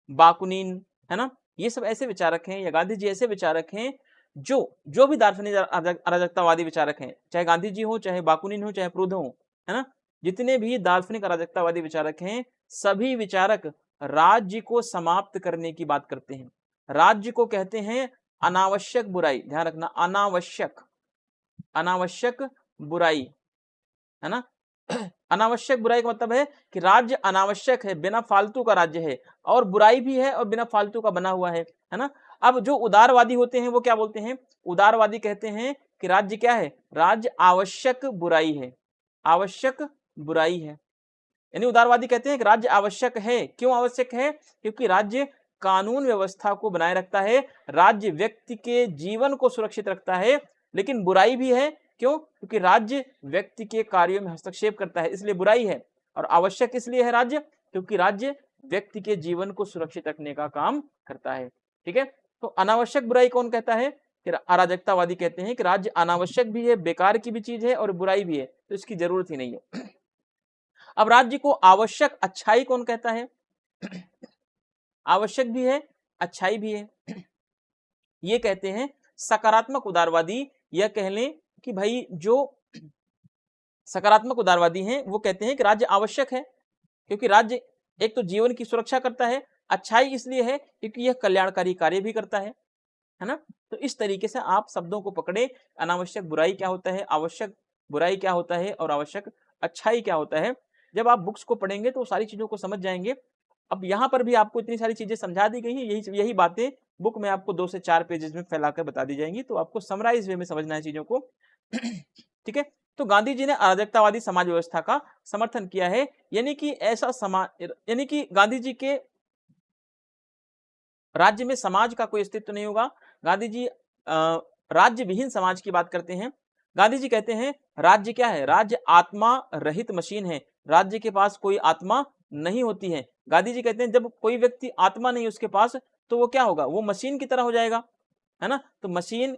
बाकुनिन, है ना, ये सब ऐसे विचारक हैं या गांधी जी ऐसे विचारक हैं जो भी दार्शनिक अराजकतावादी विचारक हैं, चाहे गांधी जी हो, चाहे बाकुनिन हो, चाहे प्रूधो हो, है ना, जितने भी दार्शनिक अराजकतावादी विचारक हैं, सभी विचारक राज्य को समाप्त करने की बात करते हैं। राज्य को कहते हैं अनावश्यक बुराई, ध्यान रखना, अनावश्यक बुराई, है ना। अनावश्यक बुराई का मतलब है कि राज्य अनावश्यक है, बिना फालतू का राज्य है, और बुराई भी है और बिना फालतू का बना हुआ है ना। अब जो उदारवादी होते हैं वो क्या बोलते हैं, उदारवादी कहते हैं कि राज्य क्या है, राज्य आवश्यक बुराई है, आवश्यक बुराई है। यानी उदारवादी कहते हैं कि राज्य आवश्यक है। क्यों आवश्यक है, क्योंकि राज्य कानून व्यवस्था को बनाए रखता है, राज्य व्यक्ति के जीवन को सुरक्षित रखता है, लेकिन बुराई भी है। क्यों, क्योंकि राज्य व्यक्ति के कार्यों में हस्तक्षेप करता है, इसलिए बुराई है। और आवश्यक इसलिए है राज्य क्योंकि राज्य व्यक्ति के जीवन को सुरक्षित रखने का काम करता है। ठीक है, तो अनावश्यक बुराई कौन कहता है, अराजकतावादी कहते हैं कि राज्य अनावश्यक भी है, बेकार की भी चीज है और बुराई भी है, तो इसकी जरूरत ही नहीं है। अब राज्य को आवश्यक अच्छाई कौन कहता है, आवश्यक भी है, अच्छाई भी है, ये कहते हैं सकारात्मक उदारवादी, या कह लें कि भाई जो सकारात्मक उदारवादी हैं वो कहते हैं कि राज्य आवश्यक है क्योंकि राज्य एक तो जीवन की सुरक्षा करता है, अच्छाई इसलिए है क्योंकि यह कल्याणकारी कार्य भी करता है। है ना। तो इस तरीके से आप शब्दों को पकड़े, अनावश्यक बुराई क्या होता है, आवश्यक बुराई क्या होता है और आवश्यक अच्छाई क्या होता है। जब आप बुक्स को पढ़ेंगे तो सारी चीजों को समझ जाएंगे। अब यहाँ पर भी आपको इतनी सारी चीजें समझा दी गई हैं, यही यही बातें बुक में आपको 2 से 4 पेजेस में फैलाकर बता दी जाएंगी, तो आपको समराइज वे में समझना है चीजों को। ठीक है। तो गांधी जी ने अराजकतावादी समाज व्यवस्था का समर्थन किया है, यानी कि ऐसा समाज, यानी कि गांधी जी के राज्य में समाज का कोई अस्तित्व नहीं होगा। गांधी जी राज्य विहीन समाज की बात करते हैं। गांधी जी कहते हैं राज्य क्या है, राज्य आत्मा रहित मशीन है, राज्य के पास कोई आत्मा नहीं होती है। गांधी जी कहते हैं जब कोई व्यक्ति आत्मा नहीं उसके पास, तो वो क्या होगा, वो मशीन की तरह हो जाएगा, है ना। तो मशीन,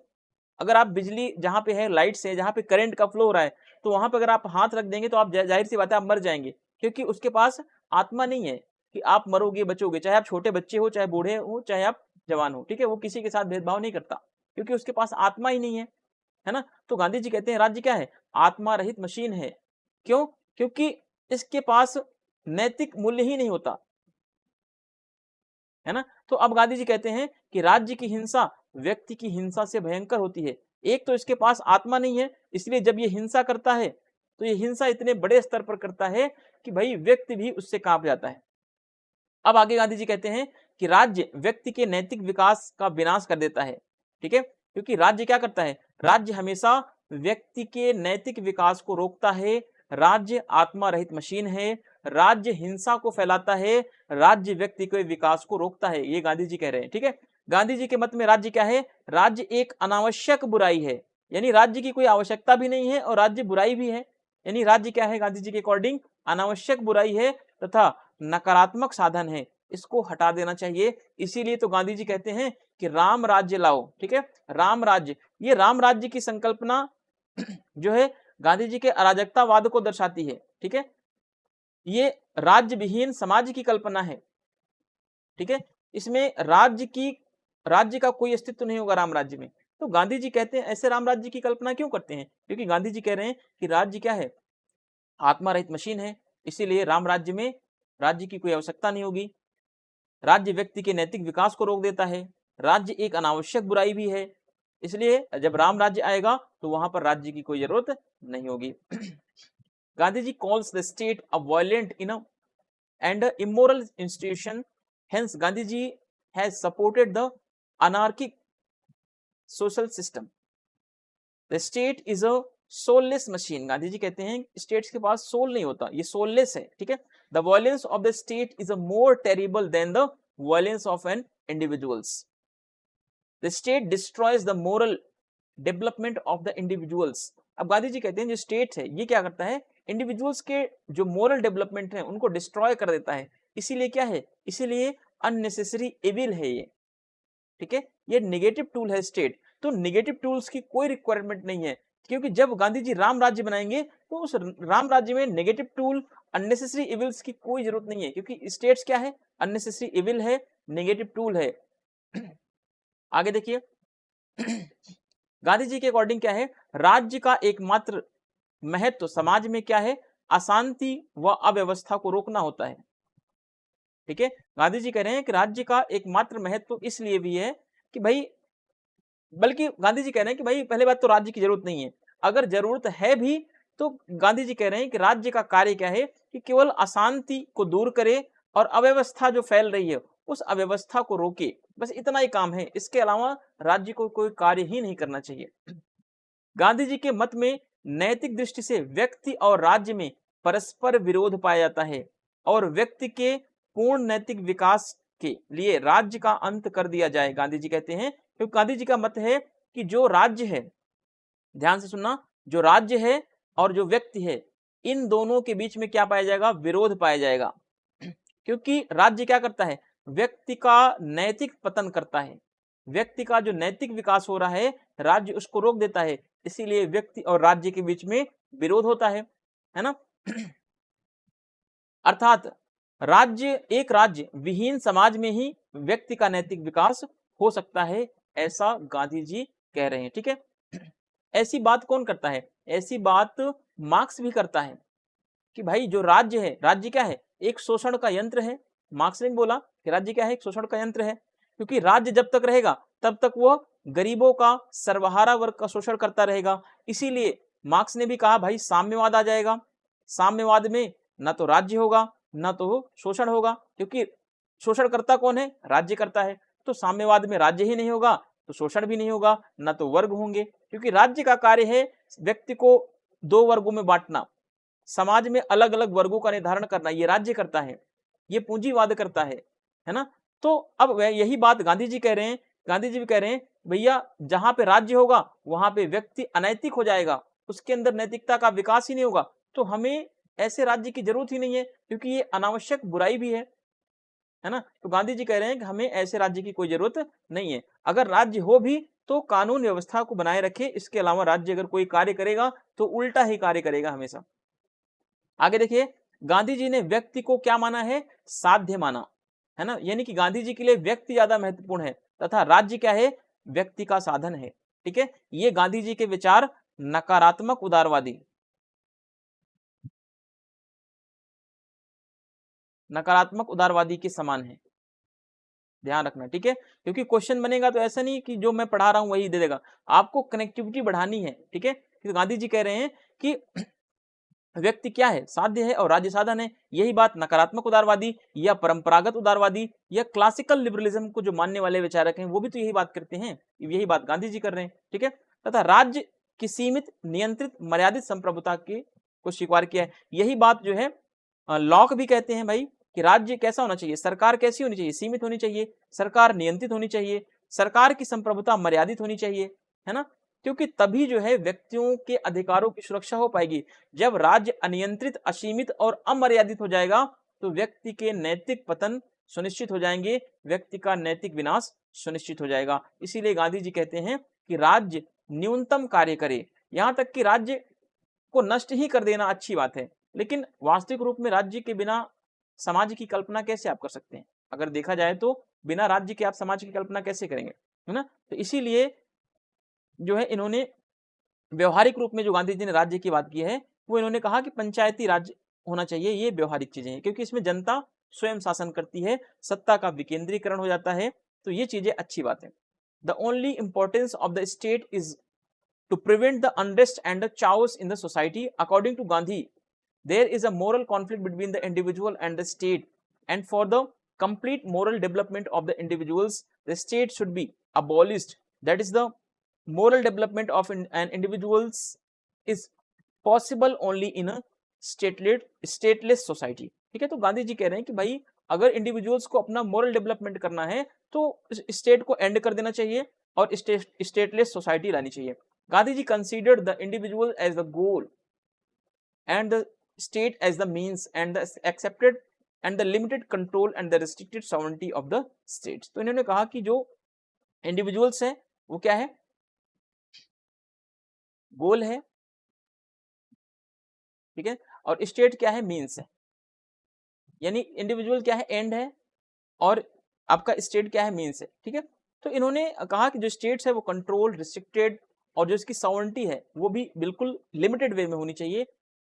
अगर आप बिजली जहां पे है, लाइट से जहां पे करंट का फ्लो हो रहा है, तो वहां पे अगर आप हाथ रख देंगे तो आप जाहिर सी बात है आप मर जाएंगे, क्योंकि उसके पास आत्मा नहीं है कि आप मरोगे बचोगे, चाहे आप छोटे बच्चे हो, चाहे बूढ़े हो, चाहे आप जवान हो। ठीक है, वो किसी के साथ भेदभाव नहीं करता, क्योंकि उसके पास आत्मा ही नहीं है ना। तो गांधी जी कहते हैं राज्य क्या है, आत्मा रहित मशीन है। क्यों? क्योंकि इसके पास नैतिक मूल्य ही नहीं होता, है ना। तो अब गांधी जी कहते हैं कि राज्य की हिंसा व्यक्ति की हिंसा से भयंकर होती है। एक तो इसके पास आत्मा नहीं है, इसलिए जब ये हिंसा करता है तो ये हिंसा इतने बड़े स्तर पर करता है कि भाई व्यक्ति भी उससे कांप जाता है। अब आगे गांधी जी कहते हैं कि राज्य व्यक्ति के नैतिक विकास का विनाश कर देता है। ठीक है, क्योंकि राज्य क्या करता है, राज्य हमेशा व्यक्ति के नैतिक विकास को रोकता है। राज्य आत्मा रहित मशीन है, राज्य हिंसा को फैलाता है, राज्य व्यक्ति के विकास को रोकता है, ये गांधी जी कह रहे हैं। ठीक है, गांधी जी के मत में राज्य क्या है, राज्य एक अनावश्यक बुराई है, यानी राज्य की कोई आवश्यकता भी नहीं है और राज्य बुराई भी है। यानी राज्य क्या है गांधी जी के अकॉर्डिंग, अनावश्यक बुराई है तथा नकारात्मक साधन है, इसको हटा देना चाहिए। इसीलिए तो गांधी जी कहते हैं कि राम राज्य लाओ। ठीक है, राम राज्य, ये राम राज्य की संकल्पना जो है गांधी जी के अराजकतावाद को दर्शाती है। ठीक है, ये राज्य विहीन समाज की कल्पना है। ठीक है, इसमें राज्य का कोई अस्तित्व नहीं होगा राम राज्य में। तो गांधी जी कहते हैं ऐसे राम राज्य की कल्पना क्यों करते हैं, क्योंकि गांधी जी कह रहे हैं कि राज्य क्या है, आत्मा रहित मशीन है, इसीलिए राम राज्य में राज्य की कोई आवश्यकता नहीं होगी। राज्य व्यक्ति के नैतिक विकास को रोक देता है, राज्य एक अनावश्यक बुराई भी है, इसलिए जब राम राज्य आएगा तो वहां पर राज्य की कोई जरूरत नहीं होगी। Gandhi ji calls the state a violent and immoral institution, hence Gandhi ji has supported the anarchic social system. The state is a soulless machine, Gandhi ji कहते हैं स्टेट्स के पास सोल नहीं होता, ये सोललेस है। ठीक है, the violence of the state is a more terrible than the violence of an individuals. The state destroys the moral development of the individuals. अब गांधी जी कहते हैं जो स्टेट है ये क्या करता है, इंडिविजुअल्स के जो मोरल डेवलपमेंट है उनको डिस्ट्रॉय कर देता है, इसीलिए क्या है, इसीलिए अननेसेसरी एविल है ये। ठीक है, ये नेगेटिव टूल है स्टेट, तो नेगेटिव टूल्स की कोई रिक्वायरमेंट नहीं है, क्योंकि जब गांधी जी राम राज्य बनाएंगे तो उस राम राज्य में नेगेटिव टूल, अननेसेसरी एविल्स की कोई जरूरत नहीं है, क्योंकि स्टेट्स क्या है, अननेसेसरी एविल है, नेगेटिव टूल है। आगे देखिए, गांधी जी के अकॉर्डिंग क्या है, राज्य का एकमात्र महत्व समाज में क्या है, अशांति व अव्यवस्था को रोकना होता है। ठीक है, गांधी जी कह रहे हैं कि राज्य का एकमात्र महत्व इसलिए भी है कि भाई, बल्कि गांधी जी कह रहे हैं कि भाई पहले बात तो राज्य की जरूरत नहीं है, अगर जरूरत है भी तो गांधी जी कह रहे हैं कि राज्य का कार्य क्या है कि केवल अशांति को दूर करे और अव्यवस्था जो फैल रही है उस अव्यवस्था को रोके, बस इतना ही काम है, इसके अलावा राज्य को कोई कार्य ही नहीं करना चाहिए। गांधी जी के मत में नैतिक दृष्टि से व्यक्ति और राज्य में परस्पर विरोध पाया जाता है और व्यक्ति के पूर्ण नैतिक विकास के लिए राज्य का अंत कर दिया जाए। गांधी जी कहते हैं, क्योंकि गांधी जी का मत है कि जो राज्य है, ध्यान से सुनना, जो राज्य है और जो व्यक्ति है इन दोनों के बीच में क्या पाया जाएगा, विरोध पाया जाएगा। क्योंकि राज्य क्या करता है, व्यक्ति का नैतिक पतन करता है, व्यक्ति का जो नैतिक विकास हो रहा है राज्य उसको रोक देता है, इसीलिए व्यक्ति और राज्य के बीच में विरोध होता है ना। अर्थात एक राज्य विहीन समाज में ही व्यक्ति का नैतिक विकास हो सकता है, ऐसा गांधी जी कह रहे हैं। ठीक है, ऐसी बात कौन करता है, ऐसी बात मार्क्स भी करता है कि भाई जो राज्य है, राज्य क्या है, एक शोषण का यंत्र है। मार्क्स ने बोला कि राज्य क्या है, एक शोषण का यंत्र है, क्योंकि राज्य जब तक रहेगा तब तक वो गरीबों का, सर्वहारा वर्ग का शोषण करता रहेगा। इसीलिए मार्क्स ने भी कहा भाई साम्यवाद आ जाएगा। साम्यवाद में ना तो राज्य होगा ना तो शोषण होगा, क्योंकि शोषण करता कौन है? राज्य करता है। तो साम्यवाद में राज्य ही नहीं होगा तो शोषण भी नहीं होगा, ना तो वर्ग होंगे, क्योंकि राज्य का कार्य है व्यक्ति को दो वर्गों में बांटना, समाज में अलग अलग वर्गों का निर्धारण करना, ये राज्य करता है, ये पूंजीवाद करता है ना। तो अब वह यही बात गांधी जी कह रहे हैं, गांधी जी भी कह रहे हैं भैया जहां पे राज्य होगा वहां पे व्यक्ति अनैतिक हो जाएगा, उसके अंदर नैतिकता का विकास ही नहीं होगा, तो हमें ऐसे राज्य की जरूरत ही नहीं है, क्योंकि ये अनावश्यक बुराई भी है ना। तो गांधी जी कह रहे हैं कि हमें ऐसे राज्य की कोई जरूरत नहीं है। अगर राज्य हो भी तो कानून व्यवस्था को बनाए रखे, इसके अलावा राज्य अगर कोई कार्य करेगा तो उल्टा ही कार्य करेगा हमेशा। आगे देखिए, गांधी जी ने व्यक्ति को क्या माना है? साध्य माना, है ना। यानी कि गांधी जी के लिए व्यक्ति ज्यादा महत्वपूर्ण है तथा राज्य क्या है? व्यक्ति का साधन है। ठीक है, ये गांधी जी के विचार नकारात्मक उदारवादी, नकारात्मक उदारवादी के समान है, ध्यान रखना। ठीक है, क्योंकि क्वेश्चन बनेगा तो ऐसा नहीं कि जो मैं पढ़ा रहा हूं वही दे देगा, आपको कनेक्टिविटी बढ़ानी है। ठीक है, तो गांधी जी कह रहे हैं कि व्यक्ति क्या है? साध्य है और राज्य साधन है। यही बात नकारात्मक उदारवादी या परंपरागत उदारवादी या क्लासिकल लिबरलिज्म को जो मानने वाले विचारक हैं वो भी तो यही बात करते हैं, यही बात गांधी जी कर रहे हैं। ठीक है, तथा राज्य की सीमित, नियंत्रित, मर्यादित संप्रभुता की को स्वीकार किया है। यही बात जो है लॉक भी कहते हैं भाई कि राज्य कैसा होना चाहिए, सरकार कैसी होनी चाहिए? सीमित होनी चाहिए, सरकार नियंत्रित होनी चाहिए, सरकार की संप्रभुता मर्यादित होनी चाहिए, है ना। क्योंकि तभी जो है व्यक्तियों के अधिकारों की सुरक्षा हो पाएगी। जब राज्य अनियंत्रित, असीमित और अमर्यादित हो जाएगा तो व्यक्ति के नैतिक पतन सुनिश्चित हो जाएंगे, व्यक्ति का नैतिक विनाश सुनिश्चित हो जाएगा। इसीलिए गांधी जी कहते हैं कि राज्य न्यूनतम कार्य करे। यहां तक कि राज्य को नष्ट ही कर देना अच्छी बात है, लेकिन वास्तविक रूप में राज्य के बिना समाज की कल्पना कैसे आप कर सकते हैं? अगर देखा जाए तो बिना राज्य के आप समाज की कल्पना कैसे करेंगे, है ना। तो इसीलिए जो है इन्होंने व्यवहारिक रूप में जो गांधी जी ने राज्य की बात की है वो इन्होंने कहा कि पंचायती राज्य होना चाहिए। ये व्यवहारिक चीजें हैं, क्योंकि इसमें जनता स्वयं शासन करती है, सत्ता का विकेंद्रीकरण हो जाता है, तो ये चीजें अच्छी बात है। The only importance of the state is to prevent the unrest and the chaos in the society. According to Gandhi, there is a moral conflict between the individual and the state, and for the complete moral development of the individuals, the state should be abolished. That is, the moral development of an individuals is possible only in a stateless society. ठीक है, तो गांधी जी कह रहे हैं कि भाई अगर इंडिविजुअल्स को अपना मोरल डेवलपमेंट करना है तो स्टेट को एंड कर देना चाहिए और स्टेटलेस सोसाइटी लानी चाहिए। Gandhi ji considered the individual as the goal and the state as the means, and the accepted and the limited control and the restricted sovereignty of the states. तो इन्होंने कहा कि जो इंडिविजुअल्स हैं वो क्या है? गोल है, ठीक है, और स्टेट क्या है? मीन्स है। यानी इंडिविजुअल क्या है? एंड है, और आपका स्टेट क्या है? मीन्स है। ठीक है, तो इन्होंने कहा कि जो स्टेट्स है वो कंट्रोल, रिस्ट्रिक्टेड, और जो इसकी सॉवरेंटी है वो भी बिल्कुल लिमिटेड वे में होनी चाहिए।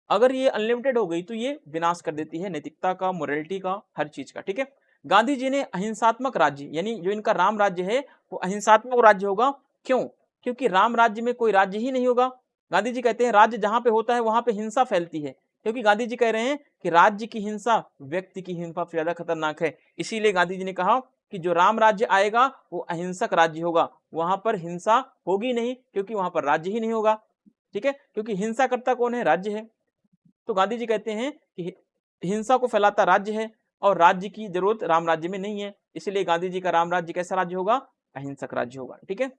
अगर ये अनलिमिटेड हो गई तो ये विनाश कर देती है नैतिकता का, मोरालिटी का, हर चीज का। ठीक है, गांधी जी ने अहिंसात्मक राज्य, यानी जो इनका राम राज्य है वो अहिंसात्मक राज्य होगा। क्यों? क्योंकि राम राज्य में कोई राज्य ही नहीं होगा। गांधी जी कहते हैं राज्य जहां पे होता है वहां पे हिंसा फैलती है, क्योंकि गांधी जी कह रहे हैं कि राज्य की हिंसा व्यक्ति की हिंसा से ज्यादा खतरनाक है। इसीलिए गांधी जी ने कहा कि जो राम राज्य आएगा वो अहिंसक राज्य होगा, वहां पर हिंसा होगी नहीं, क्योंकि वहां पर राज्य ही नहीं होगा। ठीक है, क्योंकि हिंसा करता कौन है? राज्य है। तो गांधी जी कहते हैं कि हिंसा को फैलाता राज्य है और राज्य की जरूरत राम राज्य में नहीं है। इसलिए गांधी जी का राम राज्य कैसा राज्य होगा? अहिंसक राज्य होगा। ठीक है,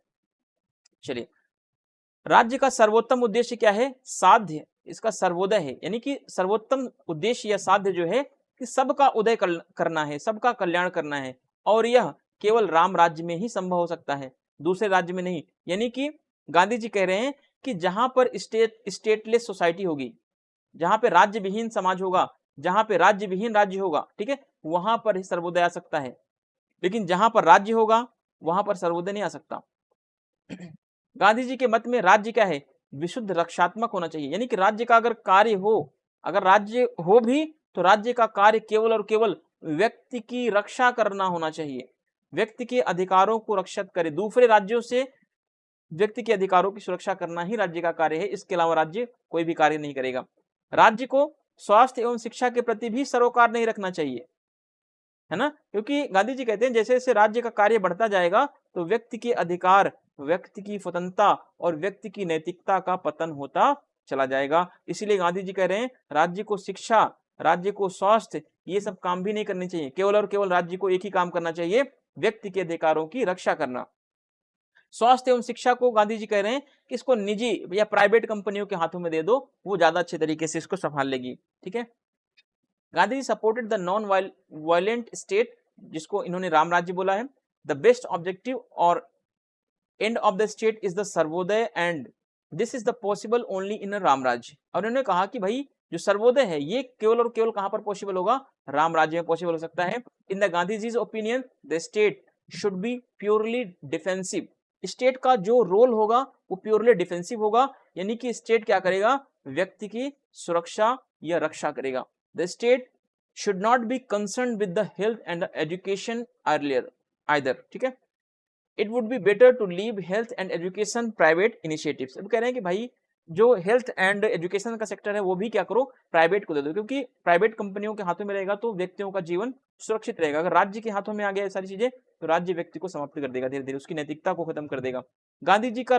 चलिए, राज्य का सर्वोत्तम उद्देश्य क्या है? साध्य, इसका सर्वोदय है, यानी कि सर्वोत्तम उद्देश्य या साध्य जो है कि सबका उदय करना है, सबका कल्याण करना है, और यह केवल राम राज्य में ही संभव हो सकता है, दूसरे राज्य में नहीं। यानी कि गांधी जी कह रहे हैं कि जहां पर स्टेटलेस सोसाइटी होगी, जहां पे राज्य विहीन समाज होगा, जहां पे राज्य विहीन राज्य होगा, ठीक है, वहां पर ही सर्वोदय आ सकता है। लेकिन जहां पर राज्य होगा वहां पर सर्वोदय नहीं आ सकता। गांधी जी के मत में राज्य क्या है? विशुद्ध रक्षात्मक होना चाहिए, यानी कि राज्य का अगर कार्य हो, अगर राज्य हो भी तो राज्य का कार्य केवल और केवल व्यक्ति की रक्षा करना होना चाहिए, व्यक्ति के अधिकारों को रक्षित करे, दूसरे राज्यों से व्यक्ति के अधिकारों की सुरक्षा करना ही राज्य का कार्य है, इसके अलावा राज्य कोई भी कार्य नहीं करेगा। राज्य को स्वास्थ्य एवं शिक्षा के प्रति भी सरोकार नहीं रखना चाहिए, है ना, क्योंकि गांधी जी कहते हैं जैसे जैसे राज्य का कार्य बढ़ता जाएगा तो व्यक्ति के अधिकार, व्यक्ति की स्वतंत्रता और व्यक्ति की नैतिकता का पतन होता चला जाएगा। इसीलिए गांधी जी कह रहे हैं राज्य को शिक्षा, राज्य को स्वास्थ्य, ये सब काम भी नहीं करने चाहिए, केवल और केवल राज्य को एक ही काम करना चाहिए, व्यक्ति के अधिकारों की रक्षा करना। स्वास्थ्य एवं शिक्षा को गांधी जी कह रहे हैं कि इसको निजी या प्राइवेट कंपनियों के हाथों में दे दो, वो ज्यादा अच्छे तरीके से इसको संभाल लेगी। ठीक है, Gandhi ji supported the non violent state, जिसको इन्होंने राम राज्य बोला है। द बेस्ट ऑब्जेक्टिव और end of the state is the Sarvodaya and this is the possible only in Ram Rajya. और उन्होंने कहा कि भाई जो सर्वोदय है ये केवल और केवल कहां पर पॉसिबल होगा, राम राज्य में पॉसिबल हो सकता है। In the Gandhiji's opinion the state should be purely defensive, state का जो रोल होगा वो प्योरली डिफेंसिव होगा, यानी कि स्टेट क्या करेगा, व्यक्ति की सुरक्षा या रक्षा करेगा। The state should not be concern with the health and education earlier either. ठीक है, it would be better to leave health and education private initiatives. अब कह रहे हैं कि भाई जो हेल्थ एंड एजुकेशन का सेक्टर है वो भी क्या करो, प्राइवेट को दे दो, क्योंकि प्राइवेट कंपनियों के हाथों में रहेगा तो व्यक्तियों का जीवन सुरक्षित रहेगा। अगर राज्य के हाथों में आ गया सारी चीजें तो राज्य व्यक्ति को समाप्त कर देगा, धीरे धीरे उसकी नैतिकता को खत्म कर देगा। गांधी जी का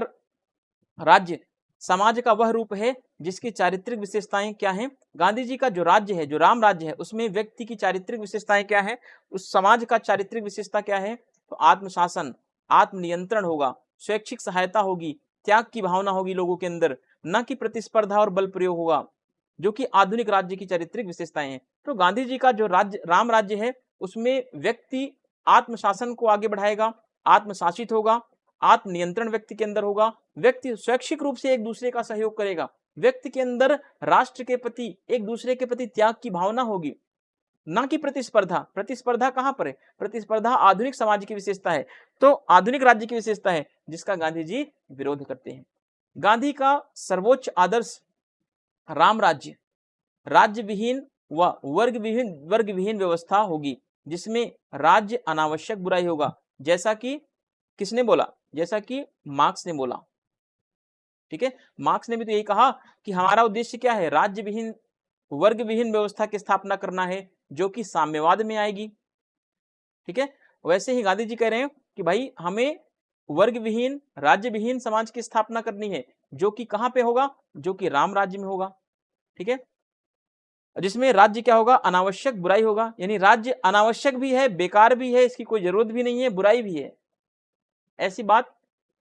राज्य समाज का वह रूप है जिसकी चारित्रिक विशेषताएं क्या हैं। गांधी जी का जो राज्य है, जो राम राज्य है, उसमें व्यक्ति की चारित्रिक विशेषताएं क्या है, उस समाज का चारित्रिक विशेषता क्या है, तो आत्मशासन, आत्मनियंत्रण होगा, स्वैच्छिक सहायता होगी, त्याग की भावना होगी लोगों के अंदर, न कि प्रतिस्पर्धा और बल प्रयोग होगा, जो कि आधुनिक राज्य की चारित्रिक विशेषताएं हैं। तो गांधी जी का जो राज्य राम राज्य है उसमें व्यक्ति आत्मशासन को आगे बढ़ाएगा, आत्मशासित होगा, आत्मनियंत्रण व्यक्ति के अंदर होगा, व्यक्ति स्वैच्छिक रूप से एक दूसरे का सहयोग करेगा, व्यक्ति के अंदर राष्ट्र के प्रति, एक दूसरे के प्रति त्याग की भावना होगी, ना कि प्रतिस्पर्धा। प्रतिस्पर्धा कहां पर है, प्रतिस्पर्धा आधुनिक समाज की विशेषता है, तो आधुनिक राज्य की विशेषता है जिसका गांधी जी विरोध करते हैं। गांधी का सर्वोच्च आदर्श राम राज्य, राज्य विहीन व वर्ग विहीन व्यवस्था होगी, जिसमें राज्य अनावश्यक बुराई होगा, जैसा कि किसने बोला, जैसा कि मार्क्स ने बोला। ठीक है, मार्क्स ने भी तो यही कहा कि हमारा उद्देश्य क्या है, राज्य विहीन वर्ग विहीन व्यवस्था की स्थापना करना है जो कि साम्यवाद में आएगी। ठीक है, वैसे ही गांधी जी कह रहे हैं कि भाई हमें वर्ग विहीन राज्य विहीन समाज की स्थापना करनी है, जो कि कहां पे होगा, जो कि राम राज्य में होगा। ठीक है, जिसमें राज्य क्या होगा, अनावश्यक बुराई होगा, यानी राज्य अनावश्यक भी है, बेकार भी है, इसकी कोई जरूरत भी नहीं है, बुराई भी है, ऐसी बात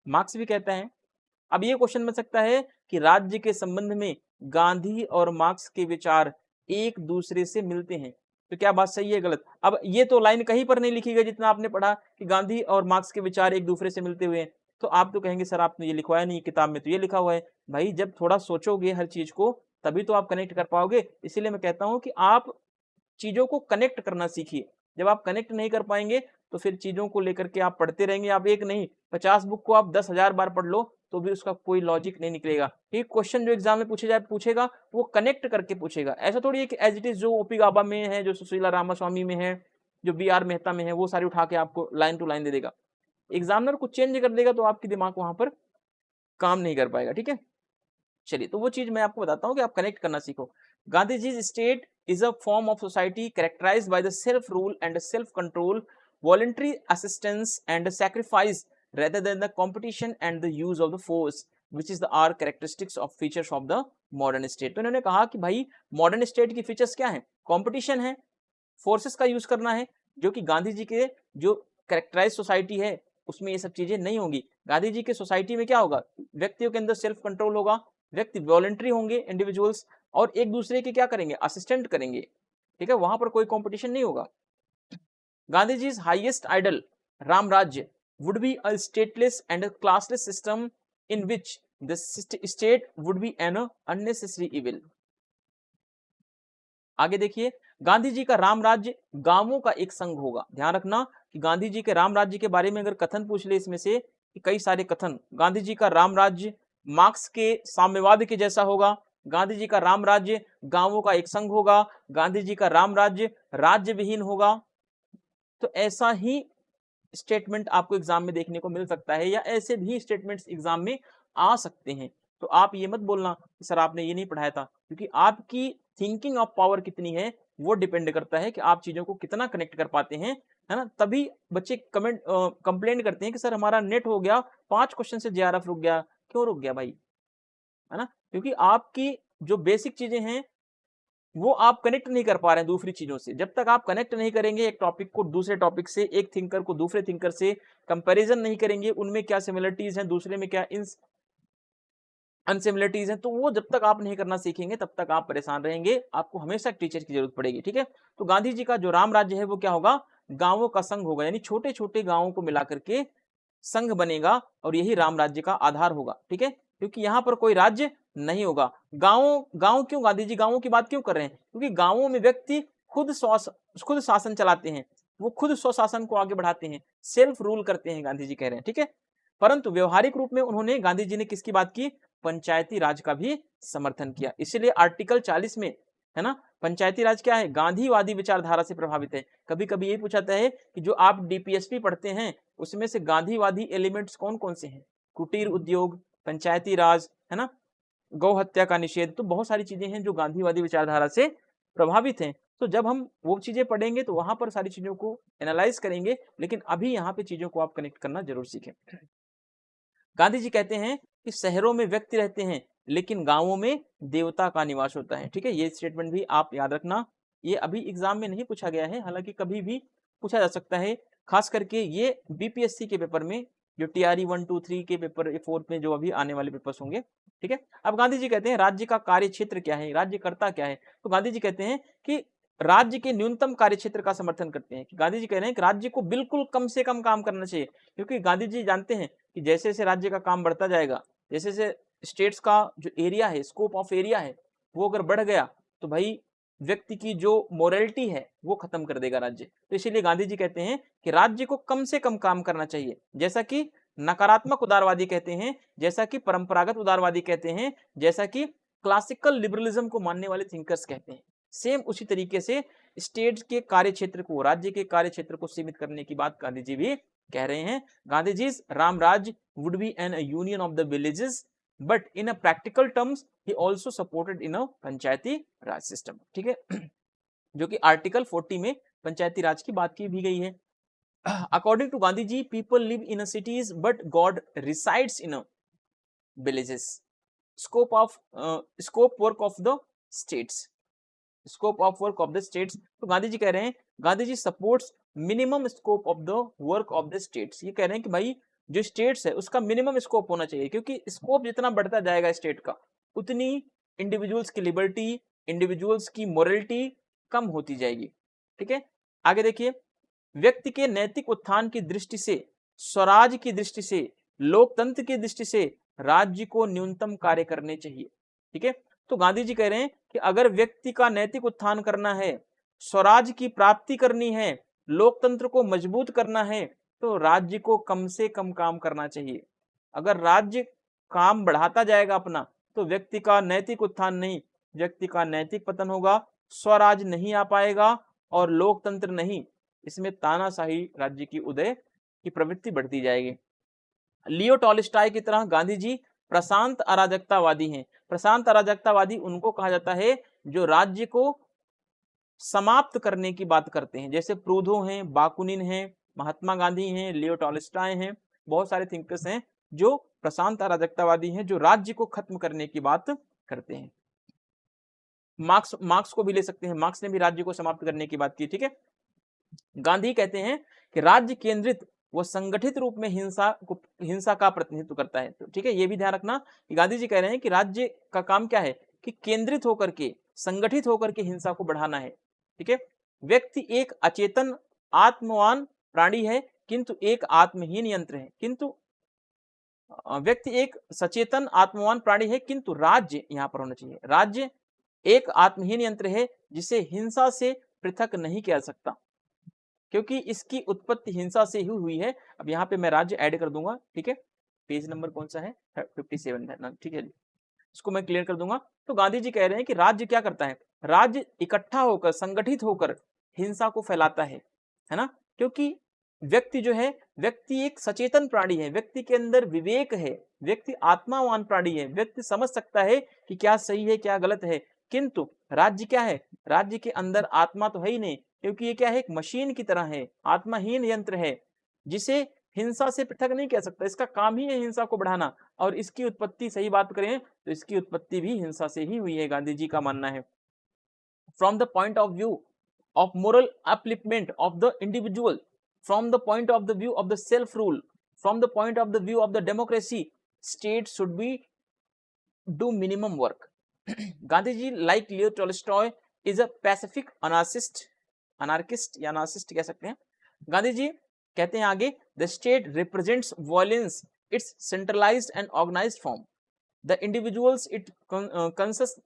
मार्क्स भी कहता है। अब ये क्वेश्चन बन सकता है कि राज्य के संबंध में गांधी और मार्क्स के विचार एक दूसरे से मिलते हैं, तो क्या बात सही है गलत। अब ये तो लाइन कहीं पर नहीं लिखी गई जितना आपने पढ़ा कि गांधी और मार्क्स के विचार एक दूसरे से मिलते हुए हैं, तो आप तो कहेंगे सर आपने ये लिखवाया नहीं, किताब में तो ये लिखा हुआ है। भाई जब थोड़ा सोचोगे हर चीज को तभी तो आप कनेक्ट कर पाओगे, इसीलिए मैं कहता हूं कि आप चीजों को कनेक्ट करना सीखिए। जब आप कनेक्ट नहीं कर पाएंगे तो फिर चीजों को लेकर के आप पढ़ते रहेंगे, आप एक नहीं 50 बुक को आप 10,000 बार पढ़ लो तो भी उसका कोई लॉजिक नहीं निकलेगा। एक क्वेश्चन जो एग्जाम में पूछेगा वो कनेक्ट करके पूछेगा, ऐसा थोड़ी है कि एज इट इज जो ओपी गाबा में है, जो सुशीला रामास्वामी में है, जो बी आर मेहता में है, वो सारी उठा के आपको लाइन टू लाइन दे देगा। एग्जामिनर कुछ चेंज कर देगा तो आपकी दिमाग वहां पर काम नहीं कर पाएगा। ठीक है, चलिए तो वो चीज मैं आपको बताता हूँ कि आप कनेक्ट करना सीखो। Gandhi ji state is a form of society characterized by the self-rule and self-control, voluntary assistance and sacrifice rather than the competition and the use of the force, which is the are characteristics of features of the modern state। तो इन्होंने कहा कि भाई मॉडर्न स्टेट की फीचर्स क्या है, कंपटीशन है, फोर्सेस का यूज करना है, जो कि गांधी जी के जो कैरेक्टराइज सोसाइटी है उसमें ये सब चीजें नहीं होंगी। गांधी जी के सोसाइटी में क्या होगा, व्यक्तियों के अंदर सेल्फ कंट्रोल होगा, व्यक्ति वॉलंटरी होंगे, इंडिविजुअल्स, और एक दूसरे के क्या करेंगे, असिस्टेंट करेंगे। ठीक है, वहां पर कोई कंपटीशन नहीं होगा। गांधी जी हाईएस्ट आइडल राम राज्य would be a stateless and classless system in which the state would be an unnecessary evil. आगे देखिए, गांधी जी का राम राज्य गांवों का एक संघ होगा। ध्यान रखना कि गांधी जी के राम राज्य के बारे में अगर कथन पूछ ले इसमें से कई सारे कथन, गांधी जी का राम राज्य मार्क्स के साम्यवाद के जैसा होगा, गांधी जी का राम राज्य गांवों का एक संघ होगा, गांधी जी का राम राज्य राज्य विहीन होगा। तो ऐसा ही स्टेटमेंट आपको एग्जाम में देखने को मिल सकता है, या ऐसे भी स्टेटमेंट्स एग्जाम में आ सकते हैं। तो आप ये मत बोलना कि सर आपने ये नहीं पढ़ाया था, क्योंकि आपकी थिंकिंग ऑफ पावर कितनी है वो डिपेंड करता है कि आप चीजों को कितना कनेक्ट कर पाते हैं, है ना। तभी बच्चे कंप्लेंट करते हैं कि सर हमारा नेट हो गया, 5 क्वेश्चन से जेआरएफ रुक गया। क्यों रुक गया भाई, है ना? क्योंकि आपकी जो बेसिक चीजें हैं वो आप कनेक्ट नहीं कर पा रहे हैं दूसरी चीजों से। जब तक आप कनेक्ट नहीं करेंगे एक टॉपिक को दूसरे टॉपिक से, एक थिंकर को दूसरे थिंकर से कंपैरिजन नहीं करेंगे, उनमें क्या सिमिलरिटीज हैं, दूसरे में क्या अनसिमिलरिटीज हैं, तो वो जब तक आप नहीं करना सीखेंगे तब तक आप परेशान रहेंगे। आपको हमेशा टीचर की जरूरत पड़ेगी, ठीक है। तो गांधी जी का जो राम राज्य है वो क्या होगा, गांवों का संघ होगा, यानी छोटे छोटे गांवों को मिलाकर के संघ बनेगा, और यही राम राज्य का आधार होगा, ठीक है। क्योंकि यहाँ पर कोई राज्य नहीं होगा। गांव गांव क्यों, गांधी जी गांवों की बात क्यों कर रहे हैं, क्योंकि गांवों में व्यक्ति खुद शासन चलाते हैं, वो खुद स्वशासन को आगे बढ़ाते हैं, सेल्फ रूल करते हैं, गांधी जी कह रहे हैं, ठीक है। परंतु व्यवहारिक रूप में उन्होंने, गांधी जी ने किसकी बात की, पंचायती राज का भी समर्थन किया। इसीलिए आर्टिकल 40 में, है ना, पंचायती राज क्या है, गांधीवादी विचारधारा से प्रभावित है। कभी कभी ये पूछाता है कि जो आप डीपीएसपी पढ़ते हैं उसमें से गांधीवादी एलिमेंट्स कौन कौन से हैं, कुटीर उद्योग, पंचायती राज, है ना, गौ हत्या का निषेध, तो बहुत सारी चीजें हैं जो गांधीवादी विचारधारा से प्रभावित हैं। तो जब हम वो चीजें पढ़ेंगे तो वहां पर सारी चीजों को एनालाइज करेंगे, लेकिन अभी यहाँ पे चीजों को आप कनेक्ट करना जरूर सीखें। गांधी जी कहते हैं कि शहरों में व्यक्ति रहते हैं लेकिन गांवों में देवता का निवास होता है, ठीक है। ये स्टेटमेंट भी आप याद रखना, ये अभी एग्जाम में नहीं पूछा गया है, हालांकि कभी भी पूछा जा सकता है। खास करके ये बीपीएससी के पेपर में, जो टीआरई 1, 2, 3 के पेपर 4 में जो अभी आने वाले पेपर्स होंगे, ठीक है। अब गांधी जी कहते हैं राज्य का कार्य क्षेत्र क्या है, राज्य करता क्या है। तो गांधी जी कहते हैं कि राज्य के न्यूनतम कार्य क्षेत्र का समर्थन करते हैं। गांधी जी कह रहे हैं कि राज्य को बिल्कुल कम से कम काम करना चाहिए, क्योंकि गांधी जी जानते हैं कि जैसे जैसे राज्य का काम बढ़ता जाएगा, जैसे जैसे स्टेट्स का जो एरिया है, स्कोप ऑफ एरिया है, वो अगर बढ़ गया तो भाई व्यक्ति की जो मोरलिटी है वो खत्म कर देगा राज्य। तो इसीलिए गांधी जी कहते हैं कि राज्य को कम से कम काम करना चाहिए, जैसा कि नकारात्मक उदारवादी कहते हैं, जैसा कि परंपरागत उदारवादी कहते हैं, जैसा कि क्लासिकल लिबरलिज्म को मानने वाले थिंकर्स कहते हैं। सेम उसी तरीके से स्टेट के कार्य क्षेत्र को, राज्य के कार्य क्षेत्र को सीमित करने की बात गांधी जी भी कह रहे हैं। गांधी जी राम राज्य would be an union of the villages, but in a practical terms he also supported in a Panchayati Raj system, ठीक है, जो कि आर्टिकल 40 में पंचायती राज की बात की भी गई है। According to Gandhi ji, people live in cities but God resides in a villages. Scope work of the states, scope of work of the states. तो गांधी जी कह रहे हैं, Gandhi ji supports minimum scope of the work of the states. ये कह रहे हैं कि भाई जो स्टेट्स है उसका मिनिमम स्कोप होना चाहिए, क्योंकि स्कोप जितना बढ़ता जाएगा स्टेट का, उतनी इंडिविजुअल्स की लिबर्टी, इंडिविजुअल्स की मोरलिटी कम होती जाएगी, ठीक है। आगे देखिए, व्यक्ति के नैतिक उत्थान की दृष्टि से, स्वराज की दृष्टि से, लोकतंत्र की दृष्टि से राज्य को न्यूनतम कार्य करने चाहिए, ठीक है। तो गांधी जी कह रहे हैं कि अगर व्यक्ति का नैतिक उत्थान करना है, स्वराज की प्राप्ति करनी है, लोकतंत्र को मजबूत करना है, तो राज्य को कम से कम काम करना चाहिए। अगर राज्य काम बढ़ाता जाएगा अपना, तो व्यक्ति का नैतिक उत्थान नहीं, व्यक्ति का नैतिक पतन होगा, स्वराज नहीं आ पाएगा और लोकतंत्र नहीं, इसमें तानाशाही राज्य की उदय की प्रवृत्ति बढ़ती जाएगी। लियो टॉलस्टॉय की तरह गांधी जी प्रशांत अराजकतावादी हैं। प्रशांत अराजकतावादी उनको कहा जाता है जो राज्य को समाप्त करने की बात करते हैं, जैसे प्रूधो हैं, बाकुनिन हैं, महात्मा गांधी हैं, लियो टॉलस्टॉय हैं, बहुत सारे थिंकर्स हैं जो प्रशांत अराजकतावादी हैं, जो राज्य को खत्म करने की बात करते हैं। मार्क्स को भी ले सकते हैं, मार्क्स ने भी राज्य को समाप्त करने की बात की, ठीक है। गांधी कहते हैं कि राज्य केंद्रित वो संगठित रूप में हिंसा का प्रतिनिधित्व करता है, तो ठीक है, ये भी ध्यान रखना कि गांधी जी कह रहे हैं कि राज्य का काम क्या है कि केंद्रित होकर के, संगठित होकर के हिंसा को बढ़ाना है, ठीक है। व्यक्ति एक अचेतन आत्मवान प्राणी है किंतु एक आत्महीन यंत्र है, किंतु व्यक्ति एक सचेतन आत्मवान प्राणी है किंतु राज्य यहाँ पर होना चाहिए, राज्य एक आत्महीन यंत्र है जिसे हिंसा से पृथक नहीं किया सकता, क्योंकि इसकी उत्पत्ति हिंसा से ही हुई है। अब यहाँ पे मैं राज्य ऐड कर दूंगा, ठीक है, पेज नंबर कौन सा है, 57 है ना, ठीक है, इसको मैं क्लियर कर दूंगा। तो गांधी जी कह रहे हैं कि राज्य क्या करता है, राज्य इकट्ठा होकर, संगठित होकर हिंसा को फैलाता है ना, क्योंकि व्यक्ति जो है, व्यक्ति एक सचेतन प्राणी है, व्यक्ति के अंदर विवेक है, व्यक्ति आत्मावान प्राणी है, व्यक्ति समझ सकता है कि क्या सही है क्या गलत है। किंतु राज्य क्या है, राज्य के अंदर आत्मा तो है ही नहीं, क्योंकि ये क्या है, एक मशीन की तरह है, आत्माहीन यंत्र है, जिसे हिंसा से पृथक नहीं कह सकता। इसका काम ही है हिंसा को बढ़ाना, और इसकी उत्पत्ति, सही बात करें तो इसकी उत्पत्ति भी हिंसा से ही हुई है, गांधी जी का मानना है। From the point of view of moral upliftment of the individual, from the point of the view of the self rule, from the point of the view of the democracy, state should be do minimum work. Gandhi ji, like Leo Tolstoy, is a pacifist anarchist या anarchist कह सकते हैं। गांधी जी कहते हैं आगे, the state represents violence, its centralized and organized form, the individuals it consists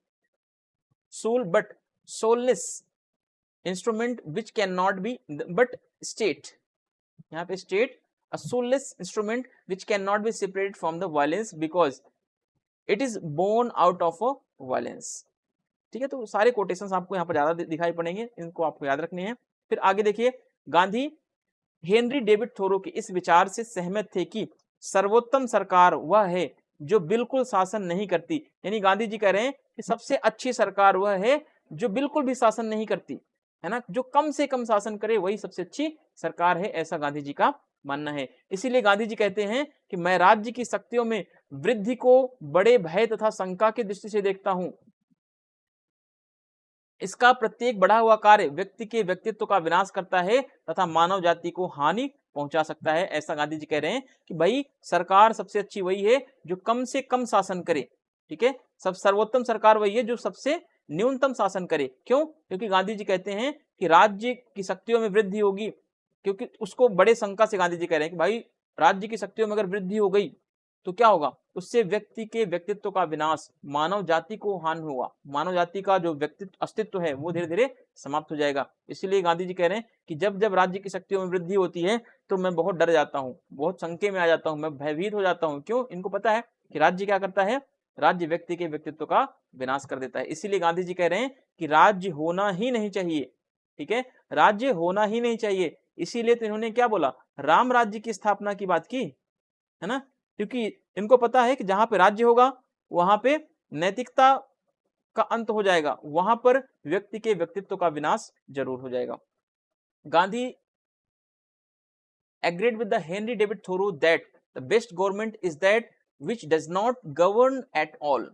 soul but soulless instrument which can not be, but state, यहाँ पे state a soulless instrument which cannot be separated from the violence because it is born out of a violence। ठीक है, तो सारे कोटेशंस आपको यहाँ पर ज्यादा दिखाई पड़ेंगे, इनको आपको याद रखने हैं। फिर आगे देखिए, गांधी हेनरी डेविड थोरो के इस विचार से सहमत थे कि सर्वोत्तम सरकार वह है जो बिल्कुल शासन नहीं करती। यानी गांधी जी कह रहे हैं कि सबसे अच्छी सरकार वह है जो बिल्कुल भी शासन नहीं करती, है ना, जो कम से कम शासन करे वही सबसे अच्छी सरकार है, ऐसा गांधी जी का मानना है। इसीलिए गांधी जी कहते हैं कि मैं राज्य की शक्तियों में वृद्धि को बड़े भय तथा शंका की दृष्टि से देखता हूं। इसका प्रत्येक बढ़ा हुआ कार्य व्यक्ति के व्यक्तित्व का विनाश करता है तथा मानव जाति को हानि पहुंचा सकता है, ऐसा गांधी जी कह रहे हैं कि भाई सरकार सबसे अच्छी वही है जो कम से कम शासन करे। ठीक है, सब सर्वोत्तम सरकार वही है जो सबसे न्यूनतम शासन करे। क्यों? क्योंकि गांधी जी कहते हैं कि राज्य की शक्तियों में वृद्धि होगी, क्योंकि उसको बड़े शंका से गांधी जी कह रहे हैं कि भाई राज्य की शक्तियों में अगर वृद्धि हो गई तो क्या होगा, उससे व्यक्ति के व्यक्तित्व का विनाश, मानव जाति को हानि होगा, मानव जाति का जो व्यक्तित्व अस्तित्व है वो धीरे धीरे समाप्त हो जाएगा। इसीलिए गांधी जी कह रहे हैं कि जब जब राज्य की शक्तियों में वृद्धि होती है तो मैं बहुत डर जाता हूँ, बहुत शंके में आ जाता हूँ, मैं भयभीत हो जाता हूँ। क्यों? इनको पता है कि राज्य क्या करता है, राज्य व्यक्ति के व्यक्तित्व का विनाश कर देता है। इसीलिए गांधी जी कह रहे हैं कि राज्य होना ही नहीं चाहिए। ठीक है, राज्य होना ही नहीं चाहिए। इसीलिए तो इन्होंने क्या बोला, राम राज्य की स्थापना की बात की, है ना, क्योंकि इनको पता है कि जहां पे राज्य होगा वहां पे नैतिकता का अंत हो जाएगा, वहां पर व्यक्ति के व्यक्तित्व का विनाश जरूर हो जाएगा। Gandhi agreed with the Henry David Thoreau that the best government is that which does not govern at all.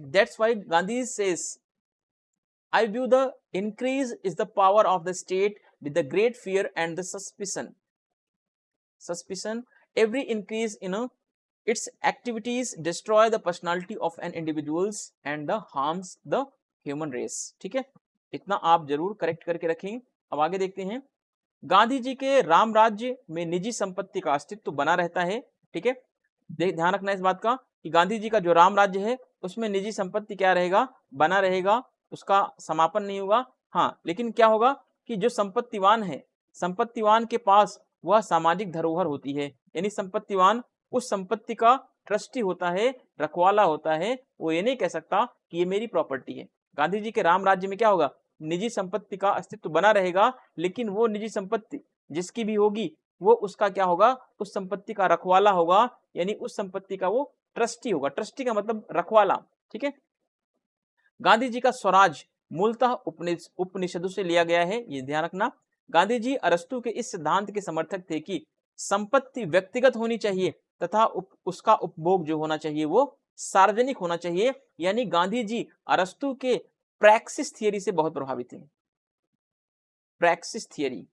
That's why Gandhi says, I view the increase is the power of the state with the great fear and the suspicion. Every increase in its activities destroy the personality of an individuals and the harms the human race। ठीक है, इतना आप जरूर करेक्ट करके रखें। अब आगे देखते हैं, गांधी जी के राम राज्य में निजी संपत्ति का अस्तित्व बना रहता है। ठीक है, ध्यान रखना इस बात का कि गांधी जी का जो राम राज्य है उसमें निजी संपत्ति क्या रहेगा, बना रहेगा, उसका समापन नहीं होगा। हाँ, लेकिन क्या होगा कि जो संपत्तिवान है, संपत्तिवान के पास वह सामाजिक धरोहर होती है, यानी संपत्तिवान उस संपत्ति का ट्रस्टी होता है, रखवाला होता है, वो ये नहीं कह सकता कि ये मेरी प्रॉपर्टी है। गांधी जी के राम राज्य में क्या होगा, निजी संपत्ति का अस्तित्व बना रहेगा, लेकिन वो निजी संपत्ति जिसकी भी होगी वो उसका क्या होगा, उस संपत्ति का रखवाला होगा, यानी उस संपत्ति का वो ट्रस्टी होगा। ट्रस्टी का मतलब रखवाला। ठीक है, गांधी जी का स्वराज मूलतः उपनिषदों से लिया गया है, ये ध्यान रखना। गांधी जी अरस्तु के इस सिद्धांत के समर्थक थे कि संपत्ति व्यक्तिगत होनी चाहिए तथा उसका उपभोग जो होना चाहिए वो सार्वजनिक होना चाहिए। यानी गांधी जी अरस्तु के प्रैक्सिस थियरी से बहुत प्रभावित थे। प्रैक्सिस थियरी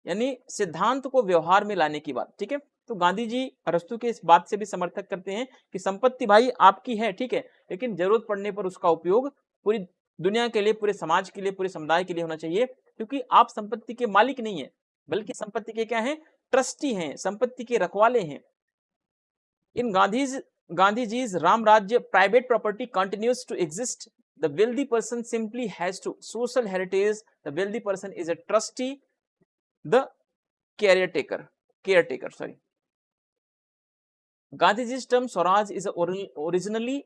यानी सिद्धांत को व्यवहार में लाने की बात। ठीक है, तो गांधी जी अरस्तु के इस बात से भी समर्थक करते हैं कि संपत्ति भाई आपकी है, ठीक है, लेकिन जरूरत पड़ने पर उसका उपयोग पूरी दुनिया के लिए, पूरे समाज के लिए, पूरे समुदाय के लिए होना चाहिए, क्योंकि आप संपत्ति के मालिक नहीं है, बल्कि संपत्ति के क्या है, ट्रस्टी हैं, संपत्ति के रखवाले हैं। इन Gandhi ji Ram Rajya private property continues to exist, the wealthy person simply has to social heritage, the wealthy person is a trustee, the caretaker sorry. Gandhiji's term Swaraj is originally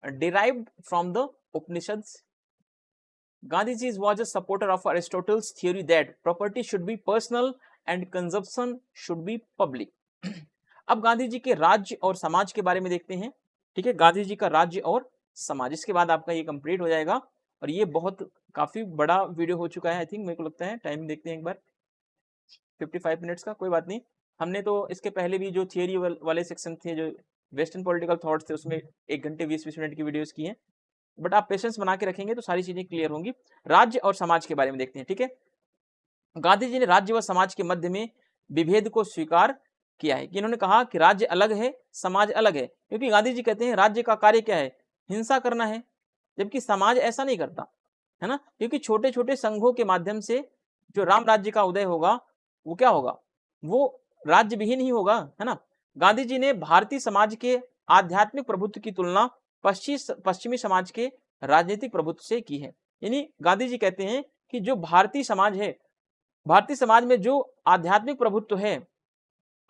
derived from the Upanishads. Gandhiji was a supporter of Aristotle's theory that property should be personal and consumption should be public. अब गांधी जी के राज्य और समाज के बारे में देखते हैं, ठीक है, गांधी जी का राज्य और समाज, इसके बाद आपका ये कंप्लीट हो जाएगा। और ये बहुत काफी बड़ा वीडियो हो चुका है, आई थिंक, मेरे को लगता है, टाइम देखते हैं एक बार, 55 मिनट्स का, कोई बात नहीं। हमने तो इसके पहले भी जो थियरी वाले सेक्शन थे, जो वेस्टर्न पॉलिटिकल थॉट्स थे, उसमें 1 घंटे 20-20 मिनट की वीडियोस की हैं, बट आप पेशेंस बना के रखेंगे तो सारी चीजें क्लियर होंगी। राज्य और समाज के बारे में देखते हैं, ठीक है। गांधी जी ने राज्य व समाज के मध्य में विभेद को स्वीकार किया है, कि इन्होंने कहा कि राज्य अलग है, समाज अलग है, क्योंकि गांधी जी कहते हैं राज्य का कार्य क्या है, हिंसा करना है, जबकि समाज ऐसा नहीं करता, है ना, क्योंकि छोटे छोटे संघों के माध्यम से जो राम राज्य का उदय होगा वो क्या होगा, वो राज्य विहीन ही होगा, है ना। गांधी जी ने भारतीय समाज के आध्यात्मिक प्रभुत्व की तुलना पश्चिमी समाज के राजनीतिक प्रभुत्व से की है। यानी गांधी जी कहते हैं कि जो भारतीय समाज है, भारतीय समाज में जो आध्यात्मिक प्रभुत्व है,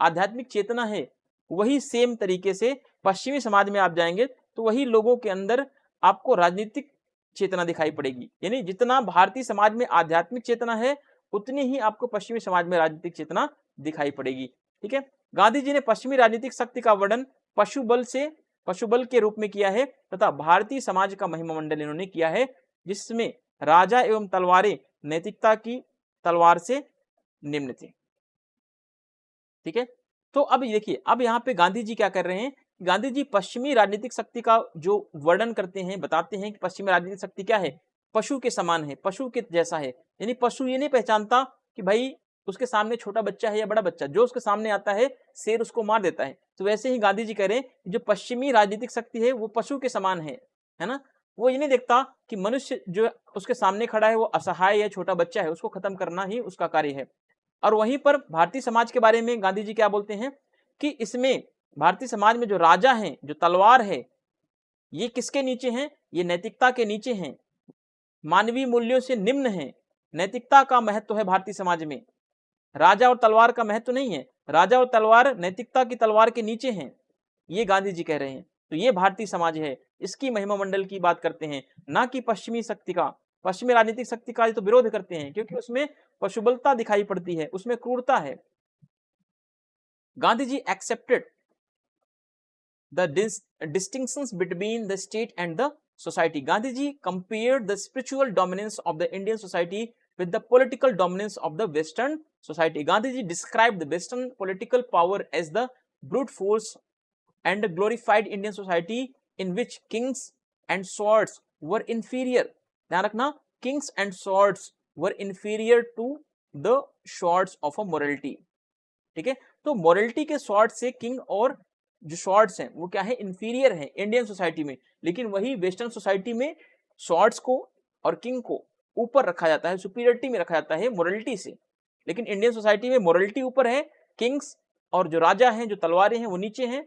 आध्यात्मिक चेतना है, वही सेम तरीके से पश्चिमी समाज में आप जाएंगे तो वही लोगों के अंदर आपको राजनीतिक चेतना दिखाई पड़ेगी। यानी जितना भारतीय समाज में आध्यात्मिक चेतना है, उतनी ही आपको पश्चिमी समाज में राजनीतिक चेतना दिखाई पड़ेगी, ठीक है। गांधी जी ने पश्चिमी राजनीतिक शक्ति का वर्णन पशुबल के रूप में किया है, तथा भारतीय समाज का महिमा मंडल इन्होंने किया है, जिसमें राजा एवं तलवारें नैतिकता की तलवार से निम्न थे, ठीक है। तो अब देखिए, अब यहाँ पे गांधी जी क्या कर रहे हैं, गांधी जी पश्चिमी राजनीतिक शक्ति का जो वर्णन करते हैं, बताते हैं कि पश्चिमी राजनीतिक शक्ति क्या है, पशु के समान है, पशु के जैसा है। यानी पशु ये नहीं पहचानता कि भाई उसके सामने छोटा बच्चा है या बड़ा बच्चा, जो उसके सामने आता है शेर उसको मार देता है। तो वैसे ही गांधी जी कह रहे हैं कि जो पश्चिमी राजनीतिक शक्ति है वो पशु के समान है ना। वो ये नहीं देखता कि मनुष्य जो उसके सामने खड़ा है वो असहाय या छोटा बच्चा है, उसको खत्म करना ही उसका कार्य है। और वहीं पर भारतीय समाज के बारे में गांधी जी क्या बोलते हैं कि इसमें भारतीय समाज में जो राजा हैं, जो तलवार है, ये किसके नीचे हैं, ये नैतिकता के नीचे हैं, मानवीय मूल्यों से निम्न है। नैतिकता का महत्व है भारतीय समाज में, राजा और तलवार का महत्व नहीं है। राजा और तलवार नैतिकता की तलवार के नीचे हैं, ये गांधी जी कह रहे हैं। तो ये भारतीय समाज है, इसकी महिमा मंडल की बात करते हैं, ना कि पश्चिमी शक्ति का। पश्चिमी राजनीतिक शक्ति का तो विरोध करते हैं, क्योंकि उसमें पशुबलता दिखाई पड़ती है, उसमें क्रूरता है। Gandhi ji accepted the distinctions between the state and the society. Gandhi ji compared the spiritual dominance of the Indian society with the political dominance of the Western society. Gandhi ji described the Western political power as the brute force and glorified Indian society in which kings and swords were inferior. ध्यान रखना, kings and swords were inferior to the swords of a morality, ठीक है। तो मोरलिटी के स्वॉर्ड से किंग और जो स्वॉर्ड्स हैं वो क्या है, इंफीरियर हैं इंडियन सोसाइटी में। लेकिन वही वेस्टर्न सोसाइटी में स्वॉर्ड्स को और किंग को ऊपर रखा जाता है, सुपीरियरिटी में रखा जाता है मोरलिटी से। लेकिन इंडियन सोसाइटी में मोरलिटी ऊपर है, किंग्स और जो राजा हैं, जो तलवारें हैं, वो नीचे हैं।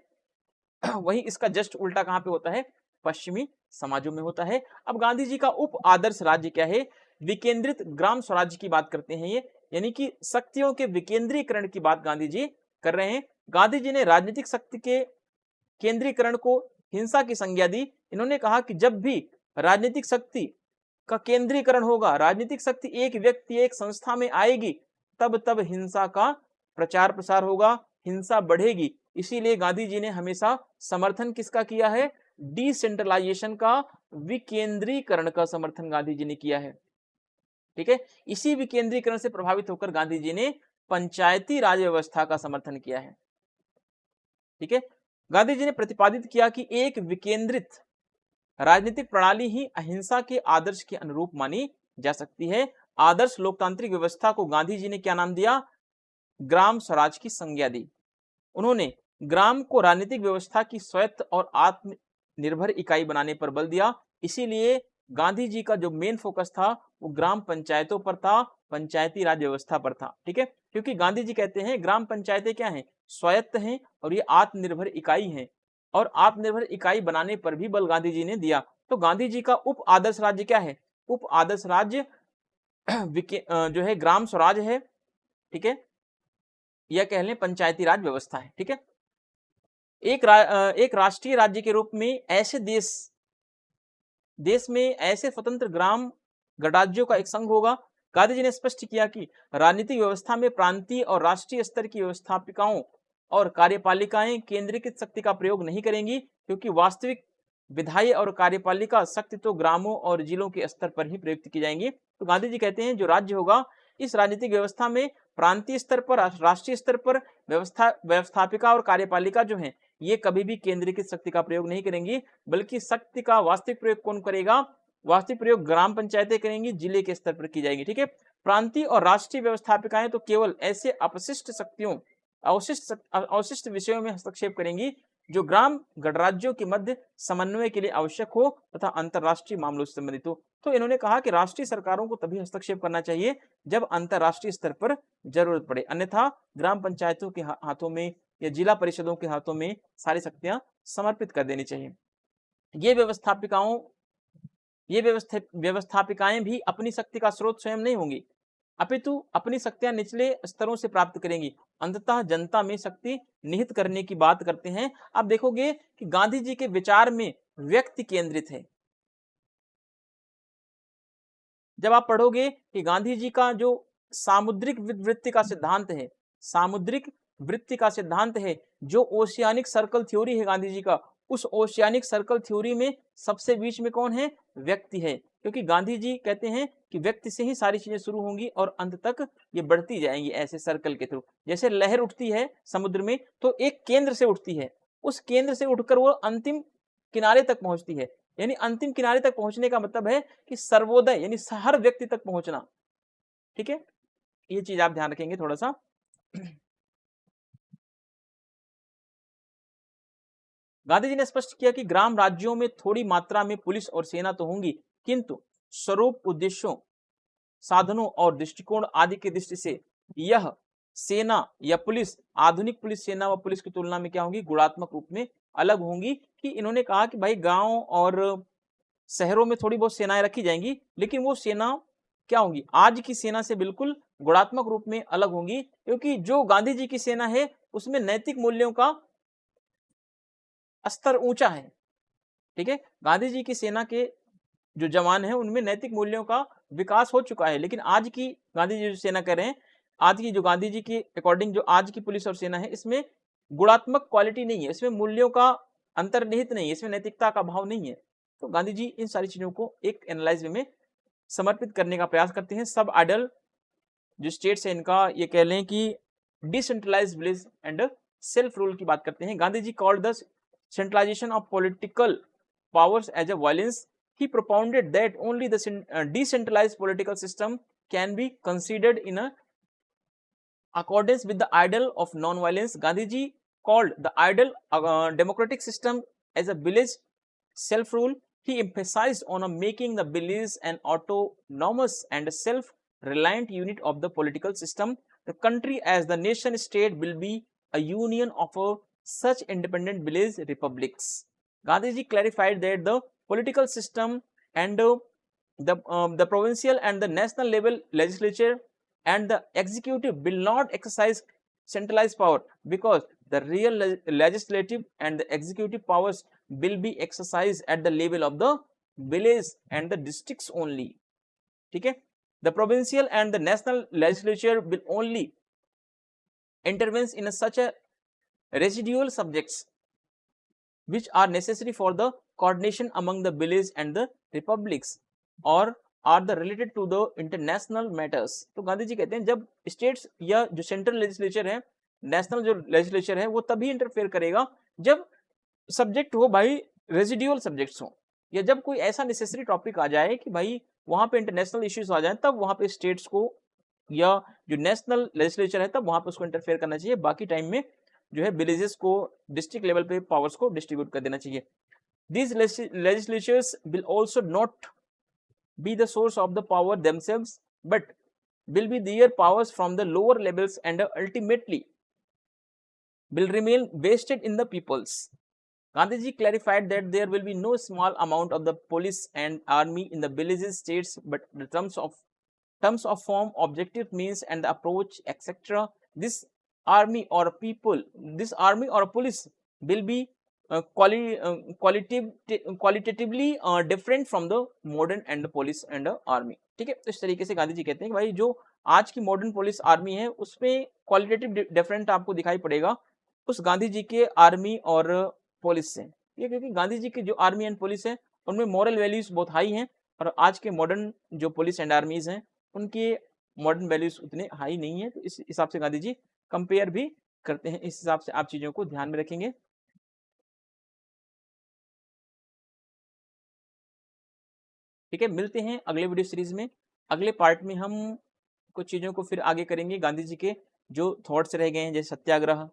वही इसका जस्ट उल्टा कहाँ पे होता है, पश्चिमी समाजों में होता है। अब गांधी जी का उप आदर्श राज्य क्या है, विकेंद्रित ग्राम स्वराज्य की बात करते हैं ये, यानी कि शक्तियों के विकेंद्रीकरण की बात गांधी जी कर रहे हैं। गांधी जी ने राजनीतिक शक्ति के केंद्रीकरण को हिंसा की संज्ञा दी। इन्होंने कहा कि जब भी राजनीतिक शक्ति का केंद्रीकरण होगा, राजनीतिक शक्ति एक व्यक्ति एक संस्था में आएगी, तब तब हिंसा का प्रचार प्रसार होगा, हिंसा बढ़ेगी। इसीलिए गांधी जी ने हमेशा समर्थन किसका किया है, डिसेंट्रलाइजेशन का, विकेंद्रीकरण का समर्थन गांधी जी ने किया है, ठीक है। इसी विकेंद्रीकरण से प्रभावित होकर गांधी जी ने पंचायती राज व्यवस्था का समर्थन किया है, ठीक है। गांधी जी ने प्रतिपादित किया कि एक विकेंद्रित राजनीतिक प्रणाली ही अहिंसा के आदर्श के अनुरूप मानी जा सकती है। आदर्श लोकतांत्रिक व्यवस्था को गांधी जी ने क्या नाम दिया, ग्राम स्वराज की संज्ञा दी। उन्होंने ग्राम को राजनीतिक व्यवस्था की स्वायत्त और आत्मनिर्भर इकाई बनाने पर बल दिया। इसीलिए गांधी जी का जो मेन फोकस था वो ग्राम पंचायतों पर था, पंचायती राज व्यवस्था पर था, ठीक है। क्योंकि गांधी जी कहते हैं ग्राम पंचायतें क्या हैं, स्वायत्त हैं और ये आत्मनिर्भर इकाई हैं, और आत्मनिर्भर इकाई बनाने पर भी बल गांधी जी ने दिया। तो गांधी जी का उप आदर्श राज्य क्या है, उप आदर्श राज्य जो है ग्राम स्वराज है, ठीक है, या कह लें पंचायती राज व्यवस्था है, ठीक है। एक राष्ट्रीय राज्य के रूप में ऐसे देश में ऐसे स्वतंत्र ग्राम गणराज्यों का एक संघ होगा। गांधी जी ने स्पष्ट किया कि राजनीतिक व्यवस्था में प्रांतीय और राष्ट्रीय स्तर की व्यवस्थापिकाओं और कार्यपालिकाएं केंद्रीकृत शक्ति का प्रयोग नहीं करेंगी, क्योंकि वास्तविक विधायी और कार्यपालिका शक्ति तो ग्रामों और जिलों के स्तर पर ही प्रयुक्त की जाएंगी। तो गांधी जी कहते हैं जो राज्य होगा इस राजनीतिक व्यवस्था में प्रांतीय स्तर पर, राष्ट्रीय स्तर पर व्यवस्थापिका और कार्यपालिका जो है ये कभी भी केंद्रीकृत शक्ति का प्रयोग नहीं करेंगी, बल्कि शक्ति का वास्तविक प्रयोग कौन करेगा? वास्तविक प्रयोग ग्राम पंचायतें करेंगी, जिले के स्तर पर की जाएगी। ठीक है, प्रांतीय और राष्ट्रीय व्यवस्थापिकाएं तो केवल ऐसे अपशिष्ट शक्तियों, अवशिष्ट विषयों में हस्तक्षेप करेंगी जो ग्राम गणराज्यों के मध्य समन्वय के लिए आवश्यक हो तथा अंतरराष्ट्रीय मामलों से संबंधित हो। तो इन्होंने कहा कि राष्ट्रीय सरकारों को तभी हस्तक्षेप करना चाहिए जब अंतरराष्ट्रीय स्तर पर जरूरत पड़े, अन्यथा ग्राम पंचायतों के हाथों में या जिला परिषदों के हाथों में सारी शक्तियां समर्पित कर देनी चाहिए। ये व्यवस्थापिकाएं भी अपनी शक्ति का स्रोत स्वयं नहीं होंगी, अपितु अपनी शक्तियां निचले स्तरों से प्राप्त करेंगी, अंततः जनता में शक्ति निहित करने की बात करते हैं। आप देखोगे कि गांधी जी के विचार में व्यक्ति केंद्रित है। जब आप पढ़ोगे कि गांधी जी का जो सामुद्रिक वृत्ति का सिद्धांत है, सामुद्रिक वृत्ति का सिद्धांत है, जो ओशियानिक सर्कल थ्योरी है गांधी जी का, उस ओशियानिक सर्कल थ्योरी में सबसे बीच में कौन है? व्यक्ति है, क्योंकि गांधी जी कहते हैं कि व्यक्ति से ही सारी चीजें शुरू होंगी और अंत तक ये बढ़ती जाएंगी ऐसे सर्कल के थ्रू। जैसे लहर उठती है समुद्र में तो एक केंद्र से उठती है, उस केंद्र से उठकर वो अंतिम किनारे तक पहुंचती है, यानी अंतिम किनारे तक पहुंचने का मतलब है कि सर्वोदय यानी हर व्यक्ति तक पहुंचना। ठीक है, ये चीज आप ध्यान रखेंगे थोड़ा सा। गांधी जी ने स्पष्ट किया कि ग्राम राज्यों में थोड़ी मात्रा में पुलिस और सेना तो होंगी, किंतु स्वरूप, उद्देश्यों, साधनों और दृष्टिकोण आदि की दृष्टि से यह सेना या पुलिस आधुनिक पुलिस सेना व पुलिस की तुलना में क्या होंगी? गुणात्मक रूप में अलग होंगी। कि इन्होंने कहा कि भाई गांव और शहरों में थोड़ी बहुत सेनाएं रखी जाएंगी, लेकिन वो सेना क्या होंगी? आज की सेना से बिल्कुल गुणात्मक रूप में अलग होंगी, क्योंकि जो गांधी जी की सेना है उसमें नैतिक मूल्यों का स्तर ऊंचा है। ठीक है, गांधी जी की सेना के जो जवान हैं उनमें नैतिक मूल्यों का विकास हो चुका है, लेकिन आज की गांधी जी जो सेना कर रहे हैं, आज की जो गांधी जी के अकॉर्डिंग जो आज की पुलिस और सेना है, इसमें गुणात्मक क्वालिटी नहीं है, इसमें मूल्यों का अंतर्निहित नहीं है, इसमें नैतिकता का भाव नहीं है। तो गांधी जी इन सारी चीजों को एक एनालाइज में समर्पित करने का प्रयास करते हैं। सब आइडल जो स्टेट्स है इनका ये कह लें कि decentralised village and self rule की बात करते हैं। Gandhi ji called the centralisation of political powers as a violence. He propounded that only the decentralized political system can be considered in accordance with the ideal of non-violence. Gandhi ji called the ideal democratic system as a village self-rule. He emphasized on making the village an autonomous and self-reliant unit of the political system. The country as the nation state will be a union of such independent village republics. Gandhiji clarified that the political system and the provincial and the national level legislature and the executive will not exercise centralized power, because the real legislative and the executive powers will be exercised at the level of the village and the districts only. ठीक है, the provincial and the national legislature will only intervene in such a residual subjects which are necessary for the coordination among the village and the republics or are the related to the international matters. तो गांधी जी कहते हैं जब स्टेट्स या जो सेंट्रल लेजिस्लेचर है, नेशनल जो लेजिस्लेचर है, वो तभी इंटरफेयर करेगा जब सब्जेक्ट हो भाई रेजिडुअल सब्जेक्ट्स हो, या जब कोई ऐसा नेसेसरी टॉपिक आ जाए कि भाई वहां पे इंटरनेशनल इश्यूज आ जाए, तब वहां पे स्टेट्स को या जो नेशनल लेजिस्लेचर है तब वहां पे उसको इंटरफेयर करना चाहिए। बाकी टाइम में जो है विलेजेस को डिस्ट्रिक्ट लेवल पे पावर्स को डिस्ट्रीब्यूट कर देना चाहिए। These legislatures will also not be the source of the power themselves, but will be their powers from the lower levels and ultimately will remain vested in the peoples. Gandhiji clarified that there will be no small amount of the police and army in the villages, states, but the terms of form, objective means and the approach, etc. This army or police will be qualitatively different from the modern and police and army. ठीक है, तो इस तरीके से गांधी जी कहते हैं कि भाई जो आज की मॉडर्न पुलिस आर्मी है उसमें क्वालिटेटिव डिफरेंट आपको दिखाई पड़ेगा उस गांधी जी के आर्मी और पुलिस से। ये क्योंकि गांधी जी की जो आर्मी एंड पुलिस है उनमें मॉरल वैल्यूज बहुत हाई हैं और आज के मॉडर्न जो पुलिस एंड आर्मीज हैं उनके मॉडर्न वैल्यूज उतने हाई नहीं है। तो इस हिसाब से गांधी जी कंपेयर भी करते हैं। इस हिसाब से आप चीजों को ध्यान में रखेंगे। ठीक है, मिलते हैं अगले वीडियो सीरीज में। अगले पार्ट में हम कुछ चीजों को फिर आगे करेंगे। गांधी जी के जो थॉट्स रह गए हैं जैसे सत्याग्रह,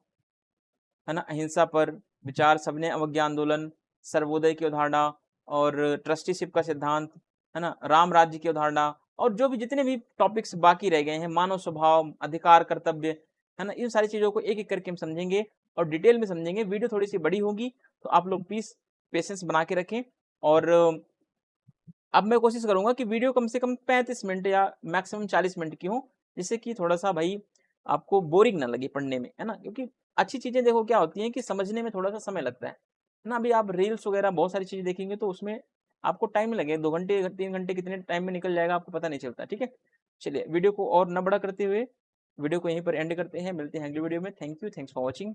है ना, अहिंसा पर विचार, सबने अवज्ञा आंदोलन, सर्वोदय की अवधारणा और ट्रस्टीशिप का सिद्धांत, है ना, राम राज्य की अवधारणा और जो भी जितने भी टॉपिक्स बाकी रह गए हैं, मानव स्वभाव, अधिकार, कर्तव्य, है ना, इन सारी चीजों को एक एक करके हम समझेंगे और डिटेल में समझेंगे। वीडियो थोड़ी सी बड़ी होगी तो आप लोग प्लीज पेशेंस बना के रखें। और अब मैं कोशिश करूंगा कि वीडियो कम से कम 35 मिनट या मैक्सिमम 40 मिनट की हो, जिससे कि थोड़ा सा भाई आपको बोरिंग ना लगे पढ़ने में, है ना, क्योंकि अच्छी चीजें देखो क्या होती हैं कि समझने में थोड़ा सा समय लगता है ना। अभी आप रील्स वगैरह बहुत सारी चीजें देखेंगे तो उसमें आपको टाइम लगे, 2 घंटे 3 घंटे कितने टाइम में निकल जाएगा आपको पता नहीं चलता। ठीक है, चलिए वीडियो को और न बड़ा करते हुए वीडियो को यहीं पर एंड करते हैं। मिलते हैं अगली वीडियो में। Thank you, thanks for watching.